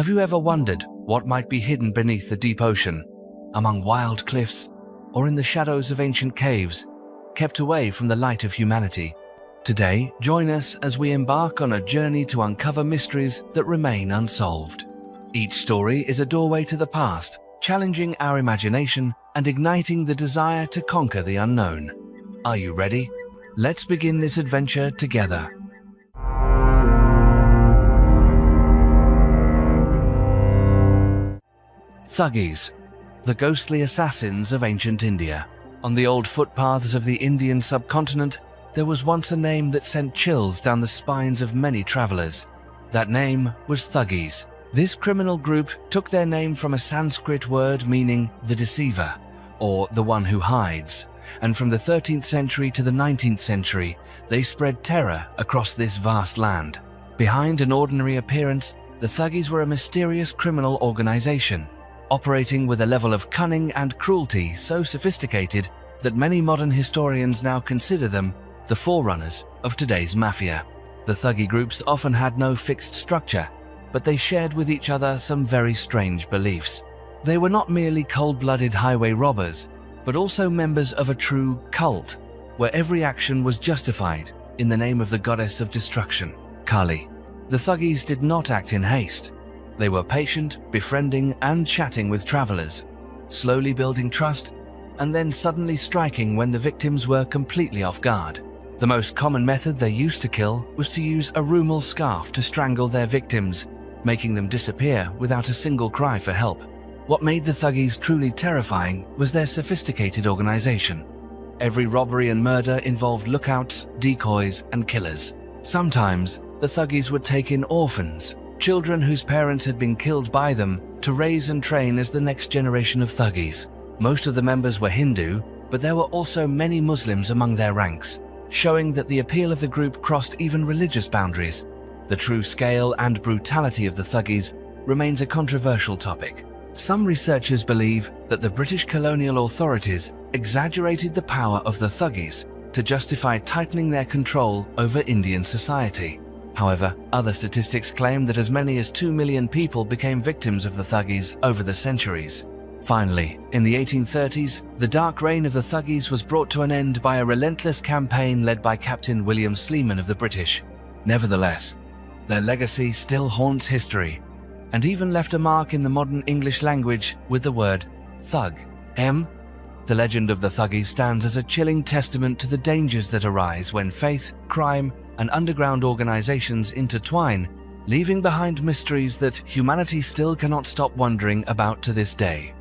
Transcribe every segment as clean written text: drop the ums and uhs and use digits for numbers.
Have you ever wondered what might be hidden beneath the deep ocean, among wild cliffs, or in the shadows of ancient caves, kept away from the light of humanity? Today, join us as we embark on a journey to uncover mysteries that remain unsolved. Each story is a doorway to the past, challenging our imagination and igniting the desire to conquer the unknown. Are you ready? Let's begin this adventure together. Thuggees, the ghostly assassins of ancient India. On the old footpaths of the Indian subcontinent, there was once a name that sent chills down the spines of many travelers. That name was Thuggees. This criminal group took their name from a Sanskrit word meaning the deceiver, or the one who hides, and from the 13th century to the 19th century, they spread terror across this vast land. Behind an ordinary appearance, the Thuggees were a mysterious criminal organization, operating with a level of cunning and cruelty so sophisticated that many modern historians now consider them the forerunners of today's mafia. The Thuggee groups often had no fixed structure, but they shared with each other some very strange beliefs. They were not merely cold-blooded highway robbers, but also members of a true cult, where every action was justified in the name of the goddess of destruction, Kali. The Thuggees did not act in haste. They were patient, befriending and chatting with travelers, slowly building trust, and then suddenly striking when the victims were completely off guard. The most common method they used to kill was to use a rumal scarf to strangle their victims, making them disappear without a single cry for help. What made the Thuggees truly terrifying was their sophisticated organization. Every robbery and murder involved lookouts, decoys, and killers. Sometimes, the Thuggees would take in orphans, children whose parents had been killed by them, to raise and train as the next generation of Thuggees. Most of the members were Hindu, but there were also many Muslims among their ranks, showing that the appeal of the group crossed even religious boundaries. The true scale and brutality of the Thuggees remains a controversial topic. Some researchers believe that the British colonial authorities exaggerated the power of the Thuggees to justify tightening their control over Indian society. However, other statistics claim that as many as 2 million people became victims of the Thuggees over the centuries. Finally, in the 1830s, the dark reign of the Thuggees was brought to an end by a relentless campaign led by Captain William Sleeman of the British. Nevertheless, their legacy still haunts history, and even left a mark in the modern English language with the word thug. The legend of the Thuggees stands as a chilling testament to the dangers that arise when faith, crime, and underground organizations intertwine, leaving behind mysteries that humanity still cannot stop wondering about to this day.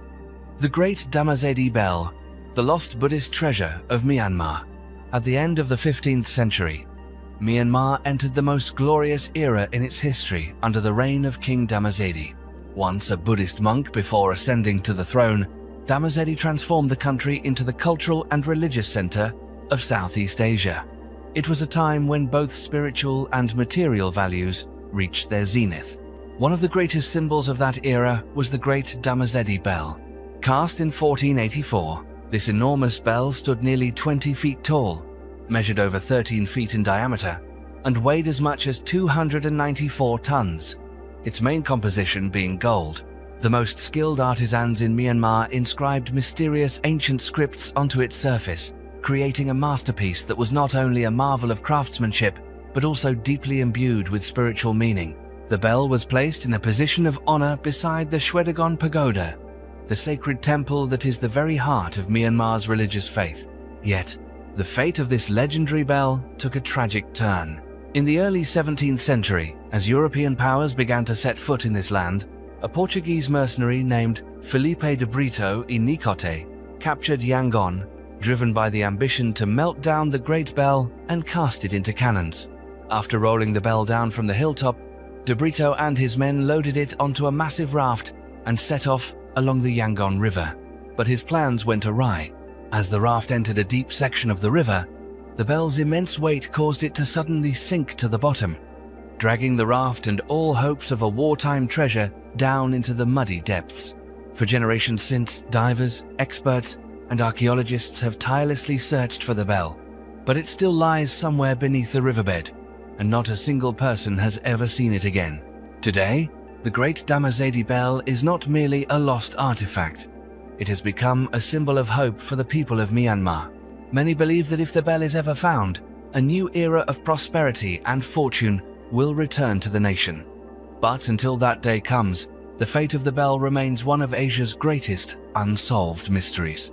The Great Dhamazedi Bell, the lost Buddhist treasure of Myanmar. At the end of the 15th century, Myanmar entered the most glorious era in its history under the reign of King Dhamazedi. Once a Buddhist monk before ascending to the throne, Dhamazedi transformed the country into the cultural and religious center of Southeast Asia. It was a time when both spiritual and material values reached their zenith. One of the greatest symbols of that era was the Great Dhamazedi Bell. Cast in 1484, this enormous bell stood nearly 20 feet tall, measured over 13 feet in diameter, and weighed as much as 294 tons, its main composition being gold. The most skilled artisans in Myanmar inscribed mysterious ancient scripts onto its surface, creating a masterpiece that was not only a marvel of craftsmanship, but also deeply imbued with spiritual meaning. The bell was placed in a position of honor beside the Shwedagon Pagoda, the sacred temple that is the very heart of Myanmar's religious faith. Yet, the fate of this legendary bell took a tragic turn. In the early 17th century, as European powers began to set foot in this land, a Portuguese mercenary named Felipe de Brito y Nicote captured Yangon, driven by the ambition to melt down the great bell and cast it into cannons. After rolling the bell down from the hilltop, de Brito and his men loaded it onto a massive raft and set off along the Yangon River. But his plans went awry. As the raft entered a deep section of the river, the bell's immense weight caused it to suddenly sink to the bottom, dragging the raft and all hopes of a wartime treasure down into the muddy depths. For generations since, divers, experts, and archaeologists have tirelessly searched for the bell, but it still lies somewhere beneath the riverbed, and not a single person has ever seen it again. Today, The Great Damazedi Bell is not merely a lost artifact. It has become a symbol of hope for the people of Myanmar. Many believe that if the bell is ever found, a new era of prosperity and fortune will return to the nation. But until that day comes, the fate of the bell remains one of Asia's greatest unsolved mysteries.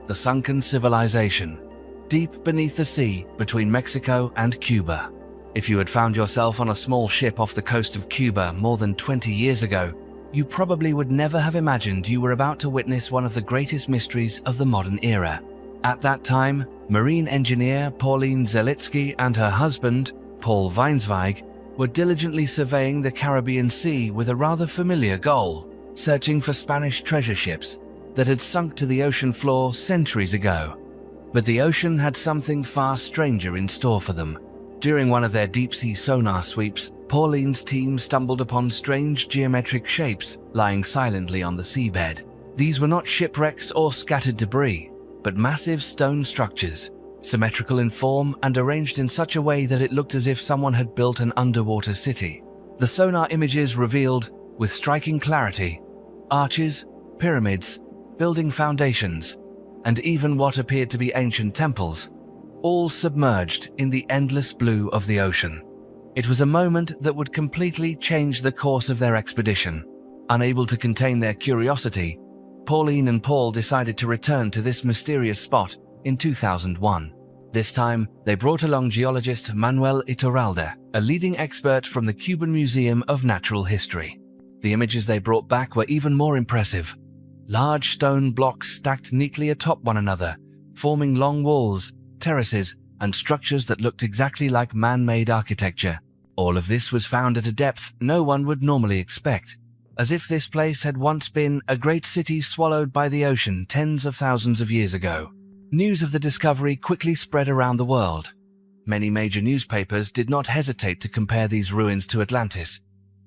The sunken civilization, deep beneath the sea between Mexico and Cuba. If you had found yourself on a small ship off the coast of Cuba more than 20 years ago, you probably would never have imagined you were about to witness one of the greatest mysteries of the modern era. At that time, marine engineer Pauline Zelitsky and her husband, Paul Weinsweig, were diligently surveying the Caribbean Sea with a rather familiar goal, searching for Spanish treasure ships that had sunk to the ocean floor centuries ago. But the ocean had something far stranger in store for them. During one of their deep-sea sonar sweeps, Pauline's team stumbled upon strange geometric shapes lying silently on the seabed. These were not shipwrecks or scattered debris, but massive stone structures, symmetrical in form and arranged in such a way that it looked as if someone had built an underwater city. The sonar images revealed, with striking clarity, arches, pyramids, building foundations, and even what appeared to be ancient temples, all submerged in the endless blue of the ocean. It was a moment that would completely change the course of their expedition. Unable to contain their curiosity, Pauline and Paul decided to return to this mysterious spot in 2001. This time, they brought along geologist Manuel Iturralde, a leading expert from the Cuban Museum of Natural History. The images they brought back were even more impressive. Large stone blocks stacked neatly atop one another, forming long walls, terraces, and structures that looked exactly like man-made architecture. All of this was found at a depth no one would normally expect, as if this place had once been a great city swallowed by the ocean tens of thousands of years ago. News of the discovery quickly spread around the world. Many major newspapers did not hesitate to compare these ruins to Atlantis,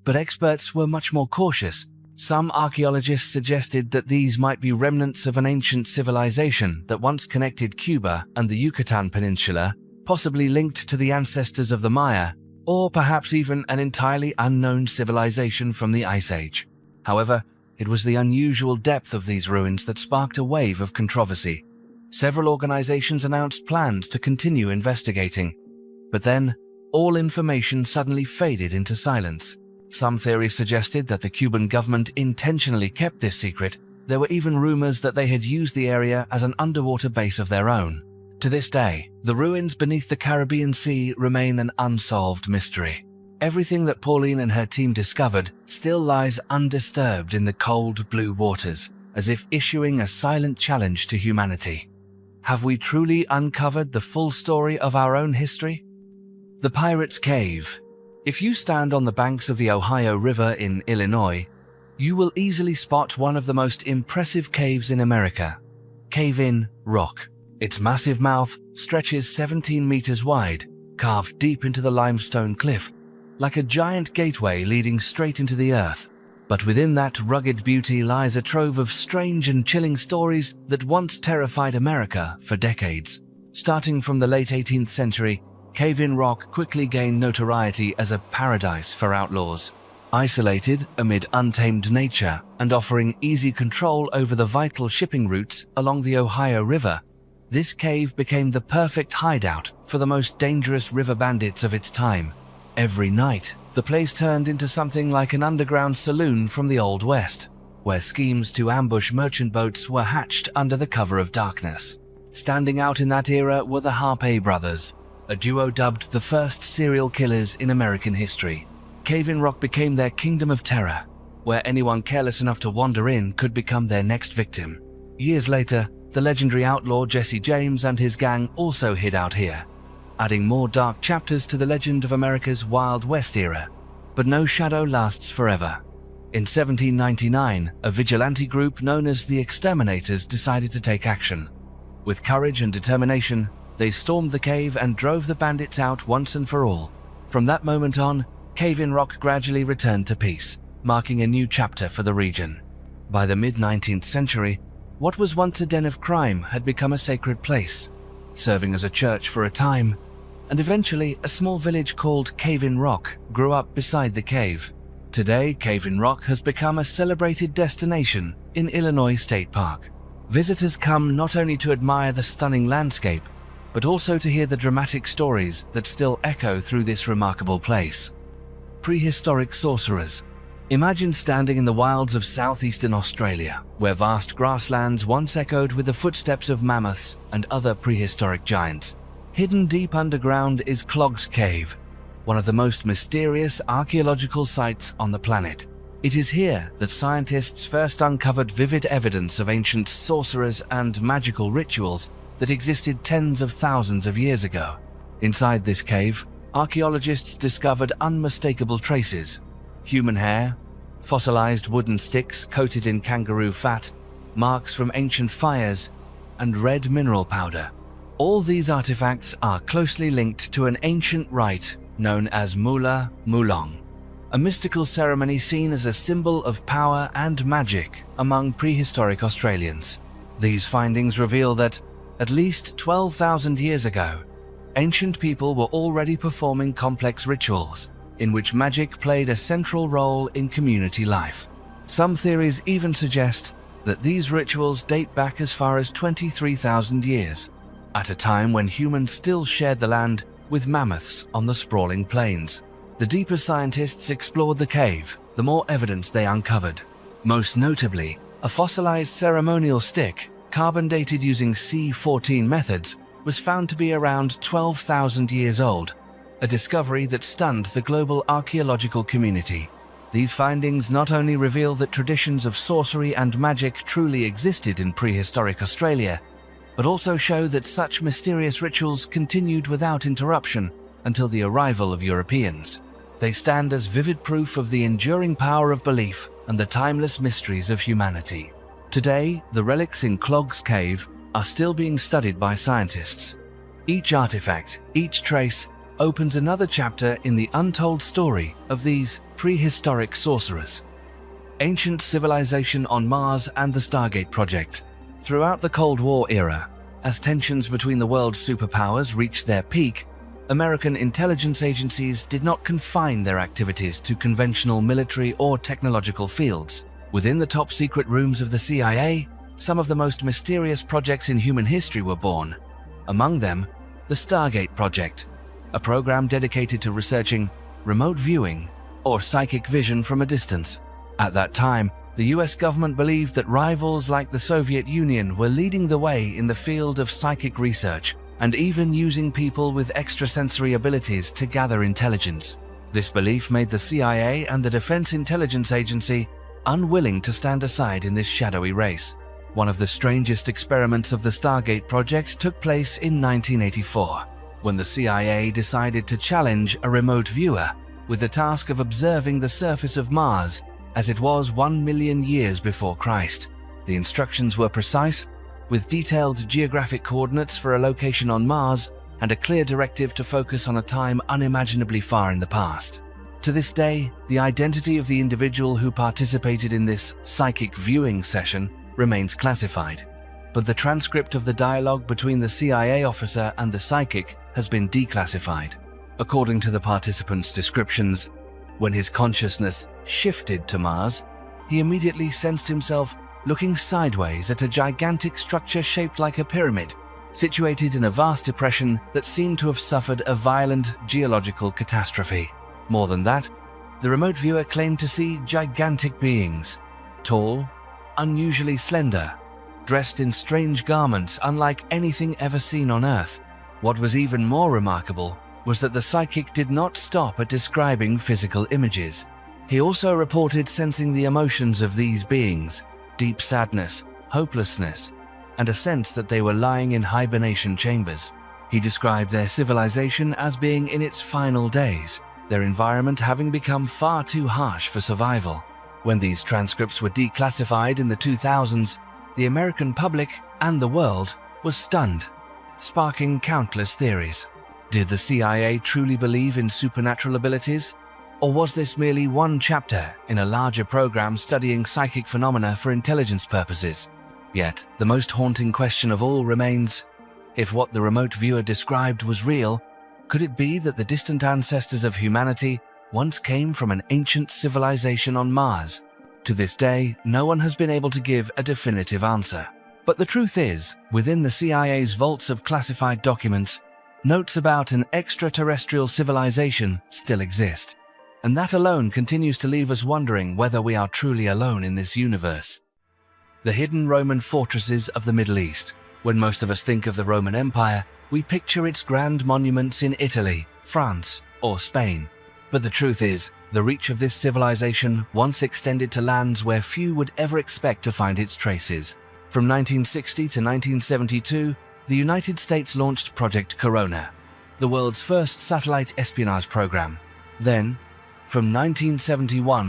but experts were much more cautious. Some archaeologists suggested that these might be remnants of an ancient civilization that once connected Cuba and the Yucatan Peninsula, possibly linked to the ancestors of the Maya, or perhaps even an entirely unknown civilization from the Ice Age. However, it was the unusual depth of these ruins that sparked a wave of controversy. Several organizations announced plans to continue investigating, but then all information suddenly faded into silence. Some theories suggested that the Cuban government intentionally kept this secret. There were even rumors that they had used the area as an underwater base of their own. To this day, the ruins beneath the Caribbean Sea remain an unsolved mystery. Everything that Pauline and her team discovered still lies undisturbed in the cold blue waters, as if issuing a silent challenge to humanity. Have we truly uncovered the full story of our own history? The Pirates' Cave. If you stand on the banks of the Ohio River in Illinois, you will easily spot one of the most impressive caves in America, Cave-in Rock. Its massive mouth stretches 17 meters wide, carved deep into the limestone cliff, like a giant gateway leading straight into the earth. But within that rugged beauty lies a trove of strange and chilling stories that once terrified America for decades. Starting from the late 18th century, Cave-in Rock quickly gained notoriety as a paradise for outlaws. Isolated amid untamed nature and offering easy control over the vital shipping routes along the Ohio River, this cave became the perfect hideout for the most dangerous river bandits of its time. Every night, the place turned into something like an underground saloon from the Old West, where schemes to ambush merchant boats were hatched under the cover of darkness. Standing out in that era were the Harpay brothers, a duo dubbed the first serial killers in American history. Cave-in Rock became their kingdom of terror, where anyone careless enough to wander in could become their next victim. Years later, the legendary outlaw Jesse James and his gang also hid out here, adding more dark chapters to the legend of America's Wild West era. But no shadow lasts forever. In 1799, a vigilante group known as the Exterminators decided to take action. With courage and determination, they stormed the cave and drove the bandits out once and for all. From that moment on, Cave-in Rock gradually returned to peace, marking a new chapter for the region. By the mid-19th century, what was once a den of crime had become a sacred place, serving as a church for a time, and eventually a small village called Cave-in Rock grew up beside the cave. Today, Cave in Rock has become a celebrated destination in Illinois State Park. Visitors come not only to admire the stunning landscape, but also to hear the dramatic stories that still echo through this remarkable place. Prehistoric sorcerers. Imagine standing in the wilds of southeastern Australia, where vast grasslands once echoed with the footsteps of mammoths and other prehistoric giants. Hidden deep underground is Clogg's Cave, one of the most mysterious archaeological sites on the planet. It is here that scientists first uncovered vivid evidence of ancient sorcerers and magical rituals that existed tens of thousands of years ago. Inside this cave, archaeologists discovered unmistakable traces: human hair, fossilized wooden sticks coated in kangaroo fat, marks from ancient fires, and red mineral powder. All these artifacts are closely linked to an ancient rite known as Mula Mulong, a mystical ceremony seen as a symbol of power and magic among prehistoric Australians. These findings reveal that, at least 12,000 years ago, ancient people were already performing complex rituals in which magic played a central role in community life. Some theories even suggest that these rituals date back as far as 23,000 years, at a time when humans still shared the land with mammoths on the sprawling plains. The deeper scientists explored the cave, the more evidence they uncovered. Most notably, a fossilized ceremonial stick, carbon dated using C14 methods, was found to be around 12,000 years old, a discovery that stunned the global archaeological community. These findings not only reveal that traditions of sorcery and magic truly existed in prehistoric Australia, but also show that such mysterious rituals continued without interruption until the arrival of Europeans. They stand as vivid proof of the enduring power of belief and the timeless mysteries of humanity. Today, the relics in Clogg's Cave are still being studied by scientists. Each artifact, each trace, opens another chapter in the untold story of these prehistoric sorcerers. Ancient civilization on Mars and the Stargate project. Throughout the Cold War era, as tensions between the world's superpowers reached their peak, American intelligence agencies did not confine their activities to conventional military or technological fields. Within the top-secret rooms of the CIA, some of the most mysterious projects in human history were born. Among them, the Stargate project, a program dedicated to researching remote viewing or psychic vision from a distance. At that time, the US government believed that rivals like the Soviet Union were leading the way in the field of psychic research and even using people with extrasensory abilities to gather intelligence. This belief made the CIA and the Defense Intelligence Agency unwilling to stand aside in this shadowy race. One of the strangest experiments of the Stargate project took place in 1984, when the CIA decided to challenge a remote viewer with the task of observing the surface of Mars as it was 1 million years before Christ. The instructions were precise, with detailed geographic coordinates for a location on Mars and a clear directive to focus on a time unimaginably far in the past. To this day, the identity of the individual who participated in this psychic viewing session remains classified, but the transcript of the dialogue between the CIA officer and the psychic has been declassified. According to the participants' descriptions, when his consciousness shifted to Mars, he immediately sensed himself looking sideways at a gigantic structure shaped like a pyramid, situated in a vast depression that seemed to have suffered a violent geological catastrophe. More than that, the remote viewer claimed to see gigantic beings, tall, unusually slender, dressed in strange garments unlike anything ever seen on Earth. What was even more remarkable was that the psychic did not stop at describing physical images. He also reported sensing the emotions of these beings: deep sadness, hopelessness, and a sense that they were lying in hibernation chambers. He described their civilization as being in its final days, their environment having become far too harsh for survival. When these transcripts were declassified in the 2000s, the American public and the world was stunned, sparking countless theories. Did the CIA truly believe in supernatural abilities? Or was this merely one chapter in a larger program studying psychic phenomena for intelligence purposes? Yet, the most haunting question of all remains, if what the remote viewer described was real, could it be that the distant ancestors of humanity once came from an ancient civilization on Mars. To this day, no one has been able to give a definitive answer. But the truth is, within the CIA's vaults of classified documents, notes about an extraterrestrial civilization still exist. And that alone continues to leave us wondering whether we are truly alone in this universe. The hidden Roman fortresses of the Middle East. When most of us think of the Roman Empire, we picture its grand monuments in Italy, France, or Spain. But the truth is, the reach of this civilization once extended to lands where few would ever expect to find its traces. From 1960 to 1972, the United States launched Project Corona, the world's first satellite espionage program. Then, from 1971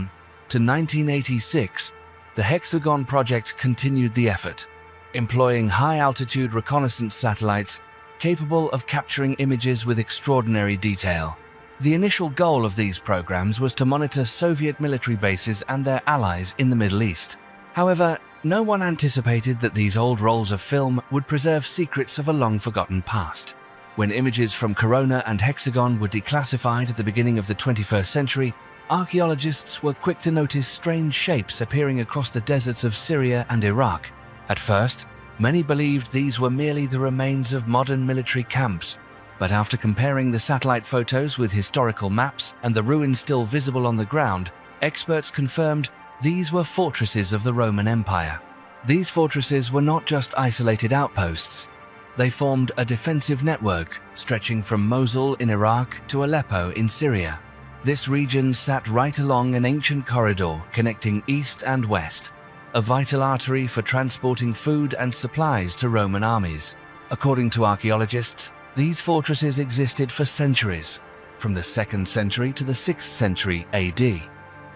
to 1986, the Hexagon project continued the effort, employing high-altitude reconnaissance satellites capable of capturing images with extraordinary detail. The initial goal of these programs was to monitor Soviet military bases and their allies in the Middle East. However, no one anticipated that these old rolls of film would preserve secrets of a long-forgotten past. When images from Corona and Hexagon were declassified at the beginning of the 21st century, archaeologists were quick to notice strange shapes appearing across the deserts of Syria and Iraq. At first, many believed these were merely the remains of modern military camps. But after comparing the satellite photos with historical maps and the ruins still visible on the ground, experts confirmed these were fortresses of the Roman Empire. These fortresses were not just isolated outposts. They formed a defensive network stretching from Mosul in Iraq to Aleppo in Syria. This region sat right along an ancient corridor connecting east and west, a vital artery for transporting food and supplies to Roman armies. According to archaeologists, these fortresses existed for centuries, from the 2nd century to the 6th century AD,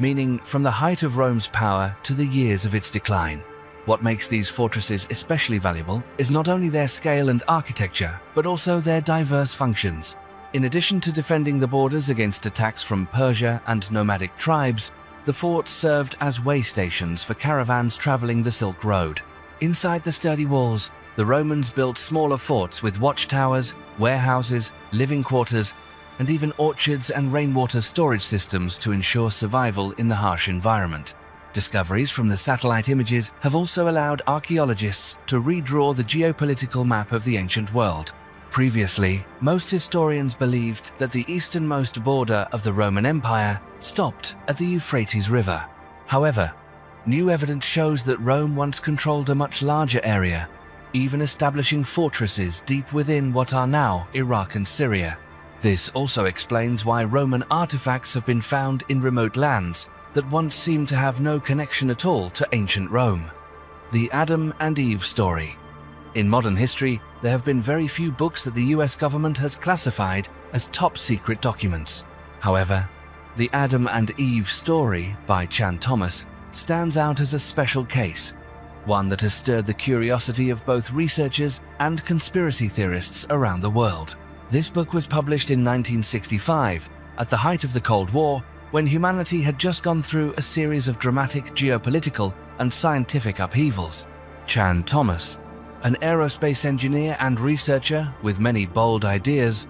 meaning from the height of Rome's power to the years of its decline. What makes these fortresses especially valuable is not only their scale and architecture, but also their diverse functions. In addition to defending the borders against attacks from Persia and nomadic tribes, the forts served as way stations for caravans traveling the Silk Road. Inside the sturdy walls, the Romans built smaller forts with watchtowers, warehouses, living quarters, and even orchards and rainwater storage systems to ensure survival in the harsh environment. Discoveries from the satellite images have also allowed archaeologists to redraw the geopolitical map of the ancient world. Previously, most historians believed that the easternmost border of the Roman Empire stopped at the Euphrates River. However, new evidence shows that Rome once controlled a much larger area, even establishing fortresses deep within what are now Iraq and Syria. This also explains why Roman artifacts have been found in remote lands that once seemed to have no connection at all to ancient Rome. The Adam and Eve story. In modern history, there have been very few books that the US government has classified as top-secret documents. However, the Adam and Eve story by Chan Thomas stands out as a special case, one that has stirred the curiosity of both researchers and conspiracy theorists around the world. This book was published in 1965, at the height of the Cold War, when humanity had just gone through a series of dramatic geopolitical and scientific upheavals. Chan Thomas, an aerospace engineer and researcher with many bold ideas,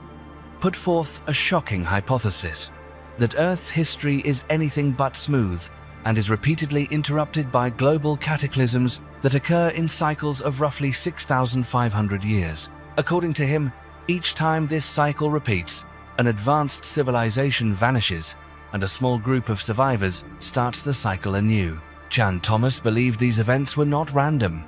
put forth a shocking hypothesis that Earth's history is anything but smooth and is repeatedly interrupted by global cataclysms that occur in cycles of roughly 6,500 years. According to him, each time this cycle repeats, an advanced civilization vanishes and a small group of survivors starts the cycle anew. Chan Thomas believed these events were not random.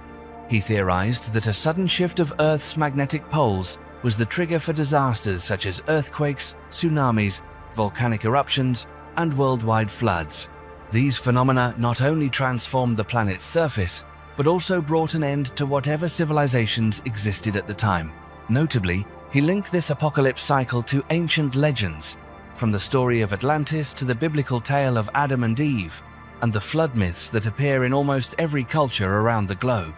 He theorized that a sudden shift of Earth's magnetic poles was the trigger for disasters such as earthquakes, tsunamis, volcanic eruptions, and worldwide floods. These phenomena not only transformed the planet's surface, but also brought an end to whatever civilizations existed at the time. Notably, he linked this apocalypse cycle to ancient legends, from the story of Atlantis to the biblical tale of Adam and Eve, and the flood myths that appear in almost every culture around the globe.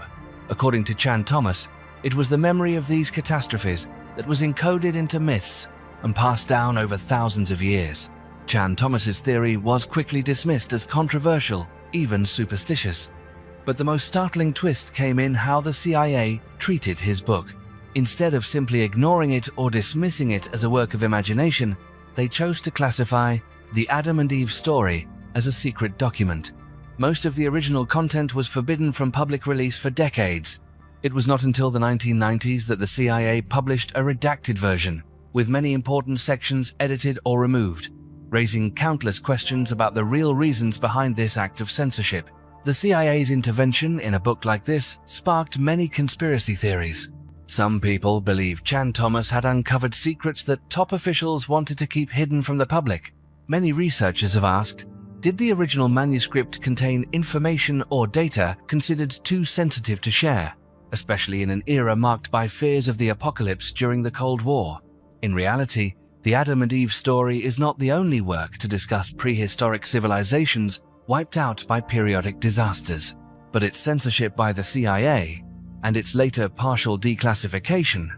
According to Chan Thomas, it was the memory of these catastrophes that was encoded into myths and passed down over thousands of years. Chan Thomas's theory was quickly dismissed as controversial, even superstitious. But the most startling twist came in how the CIA treated his book. Instead of simply ignoring it or dismissing it as a work of imagination, they chose to classify The Adam and Eve story as a secret document. Most of the original content was forbidden from public release for decades. It was not until the 1990s that the CIA published a redacted version, with many important sections edited or removed, raising countless questions about the real reasons behind this act of censorship. The CIA's intervention in a book like this sparked many conspiracy theories. Some people believe Chan Thomas had uncovered secrets that top officials wanted to keep hidden from the public. Many researchers have asked, did the original manuscript contain information or data considered too sensitive to share, especially in an era marked by fears of the apocalypse during the Cold War? In reality, the Adam and Eve story is not the only work to discuss prehistoric civilizations wiped out by periodic disasters, but its censorship by the CIA and its later partial declassification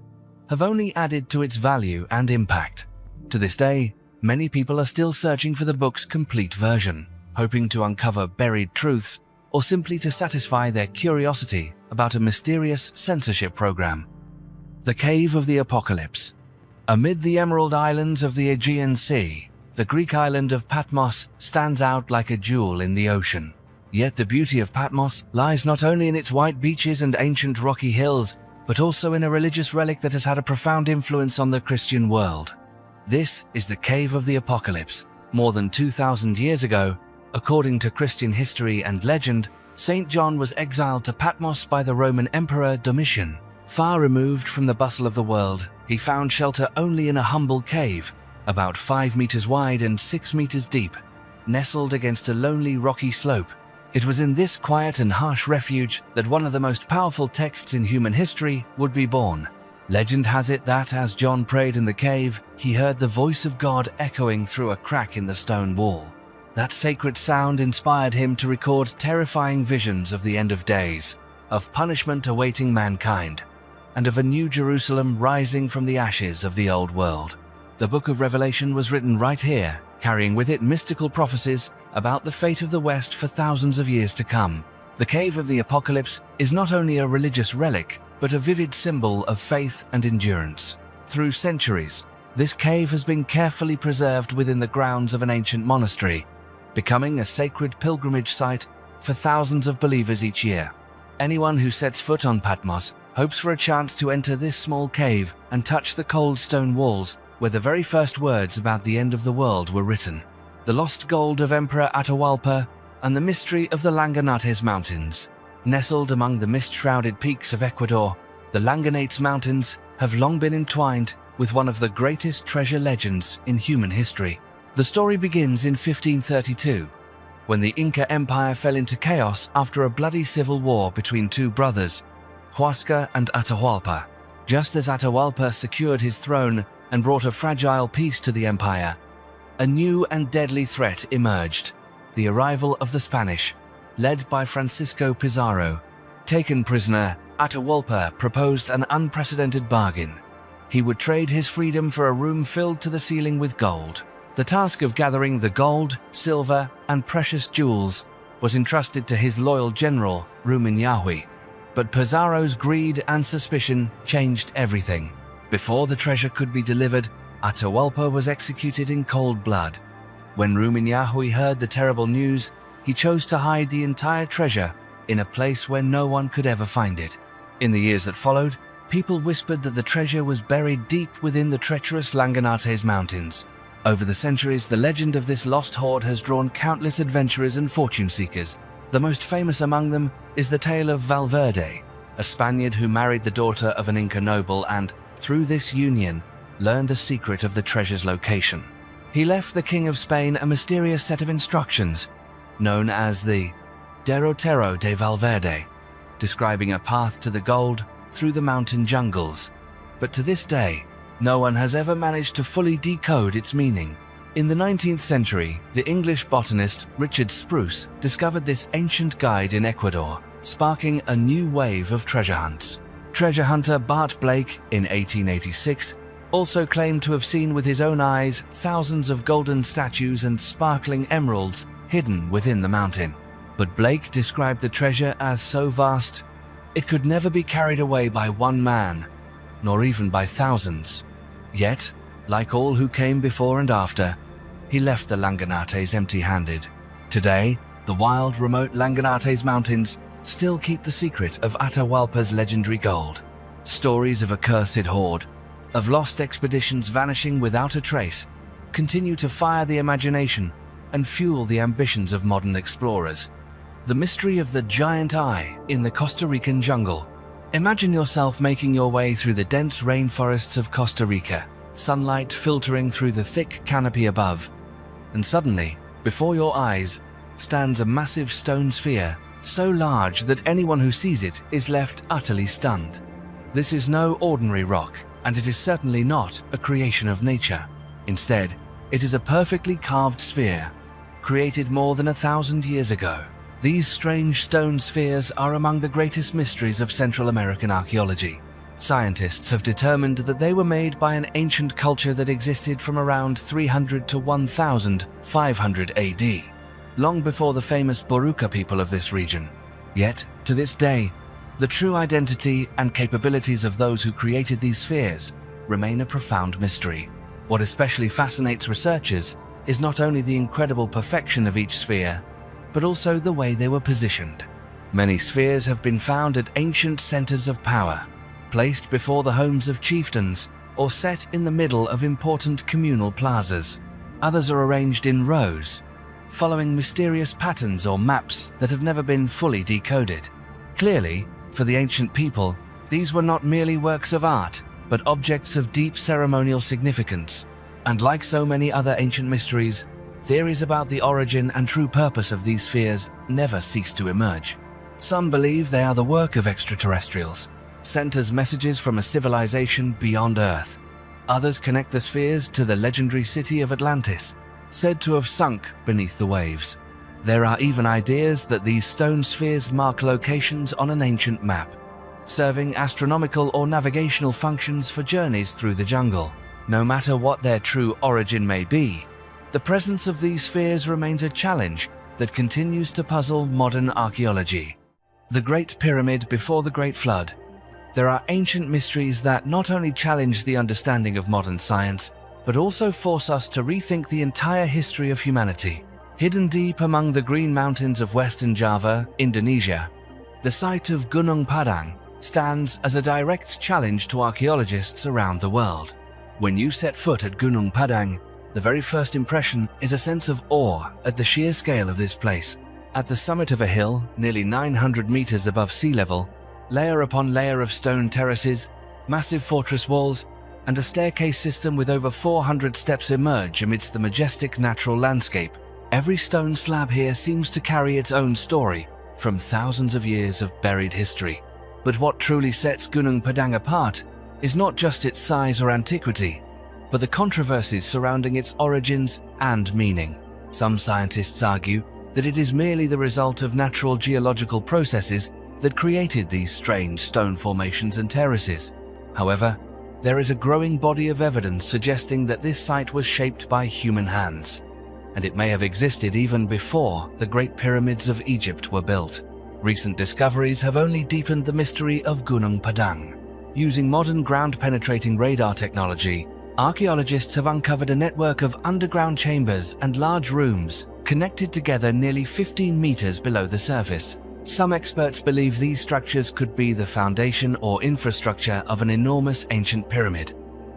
have only added to its value and impact. To this day, many people are still searching for the book's complete version, hoping to uncover buried truths or simply to satisfy their curiosity about a mysterious censorship program. The Cave of the Apocalypse. Amid the emerald islands of the Aegean Sea, the Greek island of Patmos stands out like a jewel in the ocean. Yet the beauty of Patmos lies not only in its white beaches and ancient rocky hills, but also in a religious relic that has had a profound influence on the Christian world. This is the Cave of the Apocalypse. More than 2,000 years ago, according to Christian history and legend, St. John was exiled to Patmos by the Roman Emperor Domitian. Far removed from the bustle of the world, he found shelter only in a humble cave, about 5 meters wide and 6 meters deep, nestled against a lonely rocky slope. It was in this quiet and harsh refuge that one of the most powerful texts in human history would be born. Legend has it that as John prayed in the cave, he heard the voice of God echoing through a crack in the stone wall. That sacred sound inspired him to record terrifying visions of the end of days, of punishment awaiting mankind, and of a new Jerusalem rising from the ashes of the old world. The Book of Revelation was written right here, carrying with it mystical prophecies about the fate of the West for thousands of years to come. The Cave of the Apocalypse is not only a religious relic, but a vivid symbol of faith and endurance. Through centuries, this cave has been carefully preserved within the grounds of an ancient monastery, becoming a sacred pilgrimage site for thousands of believers each year. Anyone who sets foot on Patmos hopes for a chance to enter this small cave and touch the cold stone walls where the very first words about the end of the world were written. The lost gold of Emperor Atahualpa and the mystery of the Langanates Mountains. Nestled among the mist-shrouded peaks of Ecuador, the Langanates Mountains have long been entwined with one of the greatest treasure legends in human history. The story begins in 1532, when the Inca Empire fell into chaos after a bloody civil war between two brothers, Huasca and Atahualpa. Just as Atahualpa secured his throne and brought a fragile peace to the empire, a new and deadly threat emerged: the arrival of the Spanish, led by Francisco Pizarro. Taken prisoner, Atahualpa proposed an unprecedented bargain. He would trade his freedom for a room filled to the ceiling with gold. The task of gathering the gold, silver, and precious jewels was entrusted to his loyal general, Rumiñahui. But Pizarro's greed and suspicion changed everything. Before the treasure could be delivered, Atahualpa was executed in cold blood. When Rumiñahui heard the terrible news, he chose to hide the entire treasure in a place where no one could ever find it. In the years that followed, people whispered that the treasure was buried deep within the treacherous Langanates Mountains. Over the centuries, the legend of this lost hoard has drawn countless adventurers and fortune seekers. The most famous among them is the tale of Valverde, a Spaniard who married the daughter of an Inca noble and, through this union, learned the secret of the treasure's location. He left the King of Spain a mysterious set of instructions, known as the Derrotero de Valverde, describing a path to the gold through the mountain jungles. But to this day, no one has ever managed to fully decode its meaning. In the 19th century, the English botanist Richard Spruce discovered this ancient guide in Ecuador, sparking a new wave of treasure hunts. Treasure hunter Bart Blake, in 1886, also claimed to have seen with his own eyes thousands of golden statues and sparkling emeralds hidden within the mountain. But Blake described the treasure as so vast, it could never be carried away by one man, nor even by thousands. Yet, like all who came before and after, he left the Langanates empty-handed. Today, the wild, remote Langanates mountains still keep the secret of Atahualpa's legendary gold. Stories of a cursed horde, of lost expeditions vanishing without a trace, continue to fire the imagination and fuel the ambitions of modern explorers. The mystery of the giant eye in the Costa Rican jungle. Imagine yourself making your way through the dense rainforests of Costa Rica, sunlight filtering through the thick canopy above, and suddenly, before your eyes, stands a massive stone sphere, so large that anyone who sees it is left utterly stunned. This is no ordinary rock, and it is certainly not a creation of nature. Instead, it is a perfectly carved sphere, created more than 1,000 years ago. These strange stone spheres are among the greatest mysteries of Central American archaeology. Scientists have determined that they were made by an ancient culture that existed from around 300 to 1500 AD, long before the famous Boruca people of this region. Yet, to this day, the true identity and capabilities of those who created these spheres remain a profound mystery. What especially fascinates researchers is not only the incredible perfection of each sphere, but also the way they were positioned. Many spheres have been found at ancient centers of power, placed before the homes of chieftains or set in the middle of important communal plazas. Others are arranged in rows, following mysterious patterns or maps that have never been fully decoded. Clearly, for the ancient people, these were not merely works of art, but objects of deep ceremonial significance. And like so many other ancient mysteries, theories about the origin and true purpose of these spheres never cease to emerge. Some believe they are the work of extraterrestrials, sent as messages from a civilization beyond Earth. Others connect the spheres to the legendary city of Atlantis, said to have sunk beneath the waves. There are even ideas that these stone spheres mark locations on an ancient map, serving astronomical or navigational functions for journeys through the jungle. No matter what their true origin may be, the presence of these spheres remains a challenge that continues to puzzle modern archaeology. The Great Pyramid before the Great Flood. There are ancient mysteries that not only challenge the understanding of modern science, but also force us to rethink the entire history of humanity. Hidden deep among the green mountains of Western Java, Indonesia, the site of Gunung Padang stands as a direct challenge to archaeologists around the world. When you set foot at Gunung Padang, the very first impression is a sense of awe at the sheer scale of this place. At the summit of a hill, nearly 900 meters above sea level, layer upon layer of stone terraces, massive fortress walls, and a staircase system with over 400 steps emerge amidst the majestic natural landscape. Every stone slab here seems to carry its own story from thousands of years of buried history. But what truly sets Gunung Padang apart is not just its size or antiquity, but the controversies surrounding its origins and meaning. Some scientists argue that it is merely the result of natural geological processes that created these strange stone formations and terraces. However, there is a growing body of evidence suggesting that this site was shaped by human hands, and it may have existed even before the Great Pyramids of Egypt were built. Recent discoveries have only deepened the mystery of Gunung Padang. Using modern ground-penetrating radar technology, archaeologists have uncovered a network of underground chambers and large rooms connected together nearly 15 meters below the surface. Some experts believe these structures could be the foundation or infrastructure of an enormous ancient pyramid,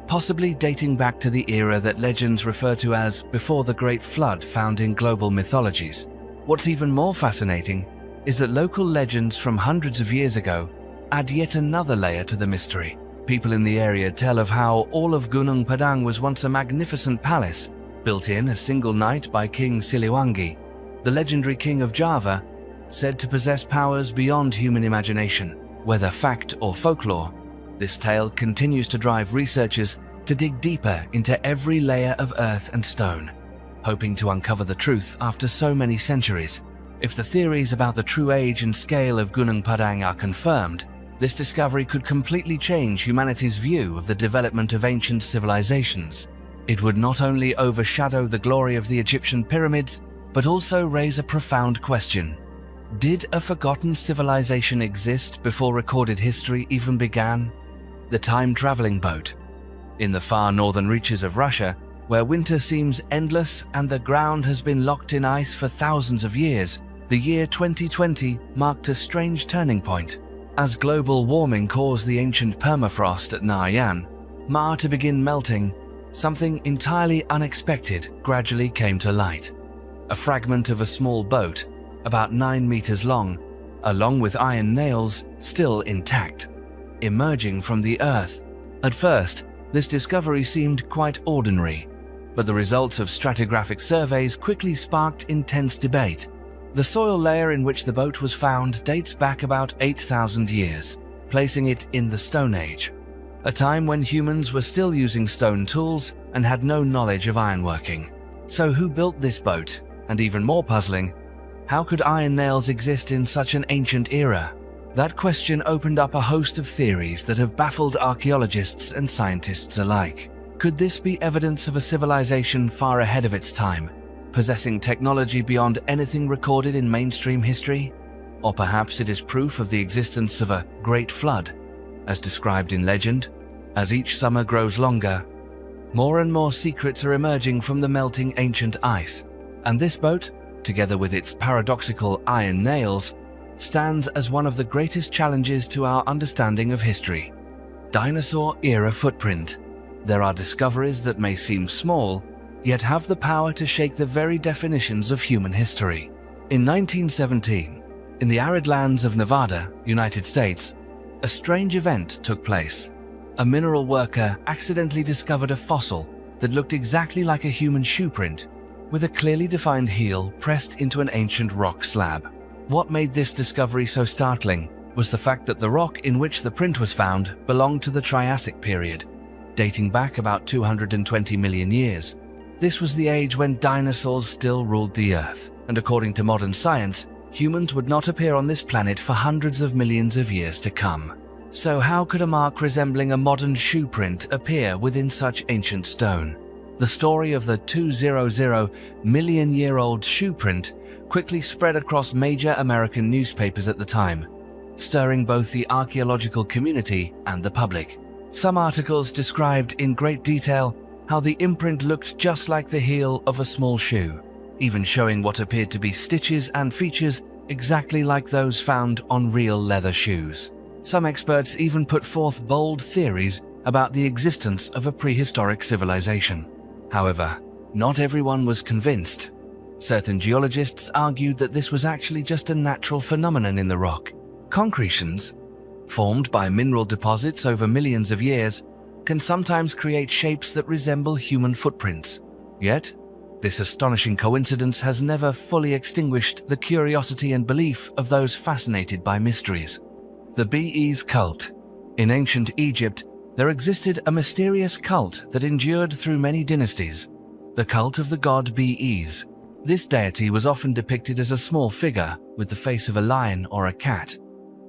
possibly dating back to the era that legends refer to as before the Great Flood found in global mythologies. What's even more fascinating is that local legends from hundreds of years ago add yet another layer to the mystery. People in the area tell of how all of Gunung Padang was once a magnificent palace, built in a single night by King Siliwangi, the legendary king of Java, said to possess powers beyond human imagination. Whether fact or folklore, this tale continues to drive researchers to dig deeper into every layer of earth and stone, hoping to uncover the truth after so many centuries. If the theories about the true age and scale of Gunung Padang are confirmed, this discovery could completely change humanity's view of the development of ancient civilizations. It would not only overshadow the glory of the Egyptian pyramids, but also raise a profound question. Did a forgotten civilization exist before recorded history even began? The time-traveling boat. In the far northern reaches of Russia, Where winter seems endless and the ground has been locked in ice for thousands of years, the year 2020 marked a strange turning point. As global warming caused the ancient permafrost at Narayan Ma to begin melting, something entirely unexpected gradually came to light. A fragment of a small boat, about 9 meters long, along with iron nails still intact, emerging from the earth. At first, this discovery seemed quite ordinary, but the results of stratigraphic surveys quickly sparked intense debate. The soil layer in which the boat was found dates back about 8,000 years, placing it in the Stone Age, a time when humans were still using stone tools and had no knowledge of ironworking. So who built this boat? And even more puzzling, how could iron nails exist in such an ancient era? That question opened up a host of theories that have baffled archaeologists and scientists alike. Could this be evidence of a civilization far ahead of its time, possessing technology beyond anything recorded in mainstream history? Or perhaps it is proof of the existence of a great flood, as described in legend. As each summer grows longer, more and more secrets are emerging from the melting ancient ice, and this boat, together with its paradoxical iron nails, stands as one of the greatest challenges to our understanding of history. Dinosaur-era footprint. There are discoveries that may seem small, yet have the power to shake the very definitions of human history. In 1917, in the arid lands of Nevada, United States, a strange event took place. A mineral worker accidentally discovered a fossil that looked exactly like a human shoe print, with a clearly defined heel pressed into an ancient rock slab. What made this discovery so startling was the fact that the rock in which the print was found belonged to the Triassic period, dating back about 220 million years. This was the age when dinosaurs still ruled the Earth, and according to modern science, humans would not appear on this planet for hundreds of millions of years to come. So how could a mark resembling a modern shoe print appear within such ancient stone? The story of the 200 million-year-old shoe print quickly spread across major American newspapers at the time, stirring both the archaeological community and the public. Some articles described in great detail how the imprint looked just like the heel of a small shoe, even showing what appeared to be stitches and features exactly like those found on real leather shoes. Some experts even put forth bold theories about the existence of a prehistoric civilization. However, not everyone was convinced. Certain geologists argued that this was actually just a natural phenomenon in the rock. Concretions, formed by mineral deposits over millions of years, can sometimes create shapes that resemble human footprints. Yet, this astonishing coincidence has never fully extinguished the curiosity and belief of those fascinated by mysteries. The Bees cult. In ancient Egypt, there existed a mysterious cult that endured through many dynasties, the cult of the god Bees. This deity was often depicted as a small figure with the face of a lion or a cat,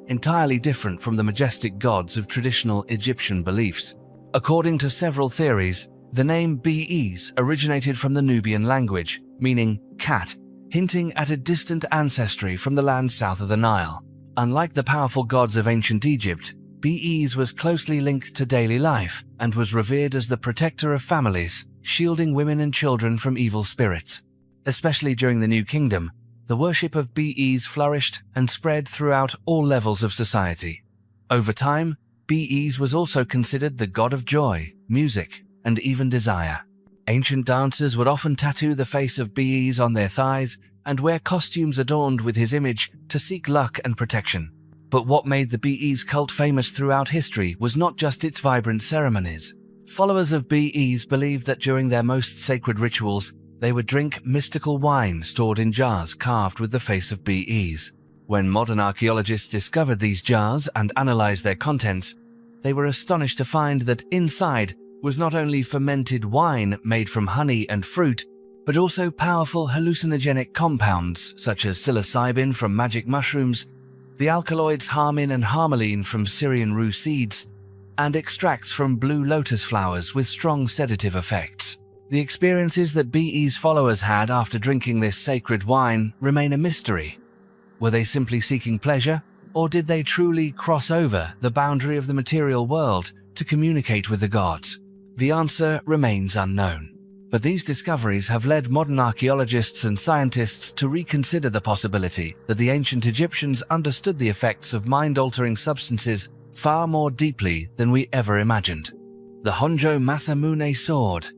entirely different from the majestic gods of traditional Egyptian beliefs. According to several theories, the name Bees originated from the Nubian language, meaning cat, hinting at a distant ancestry from the land south of the Nile. Unlike the powerful gods of ancient Egypt, Bees was closely linked to daily life and was revered as the protector of families, shielding women and children from evil spirits. Especially during the New Kingdom, the worship of Bees flourished and spread throughout all levels of society. Over time, Bees was also considered the god of joy, music, and even desire. Ancient dancers would often tattoo the face of Bees on their thighs and wear costumes adorned with his image to seek luck and protection. But what made the Bees cult famous throughout history was not just its vibrant ceremonies. Followers of Bees believed that during their most sacred rituals, they would drink mystical wine stored in jars carved with the face of Bees. When modern archaeologists discovered these jars and analyzed their contents, they were astonished to find that inside was not only fermented wine made from honey and fruit, but also powerful hallucinogenic compounds such as psilocybin from magic mushrooms, the alkaloids harmin and harmaline from Syrian rue seeds, and extracts from blue lotus flowers with strong sedative effects. The experiences that Bees followers had after drinking this sacred wine remain a mystery. Were they simply seeking pleasure, or did they truly cross over the boundary of the material world to communicate with the gods? The answer remains unknown. But these discoveries have led modern archaeologists and scientists to reconsider the possibility that the ancient Egyptians understood the effects of mind-altering substances far more deeply than we ever imagined. The Honjo Masamune sword.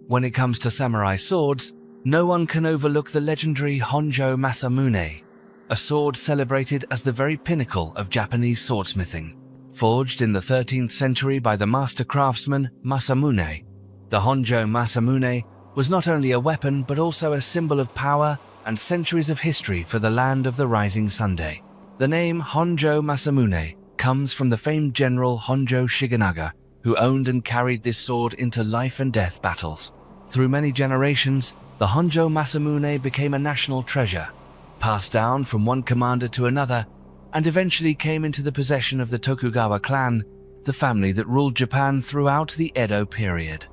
When it comes to samurai swords, no one can overlook the legendary Honjo Masamune, a sword celebrated as the very pinnacle of Japanese swordsmithing. Forged in the 13th century by the master craftsman Masamune, the Honjo Masamune was not only a weapon but also a symbol of power and centuries of history for the land of the rising Sunday. The name Honjo Masamune comes from the famed general Honjo Shigenaga, who owned and carried this sword into life and death battles. Through many generations, the Honjo Masamune became a national treasure, passed down from one commander to another, and eventually came into the possession of the Tokugawa clan, the family that ruled Japan throughout the Edo period.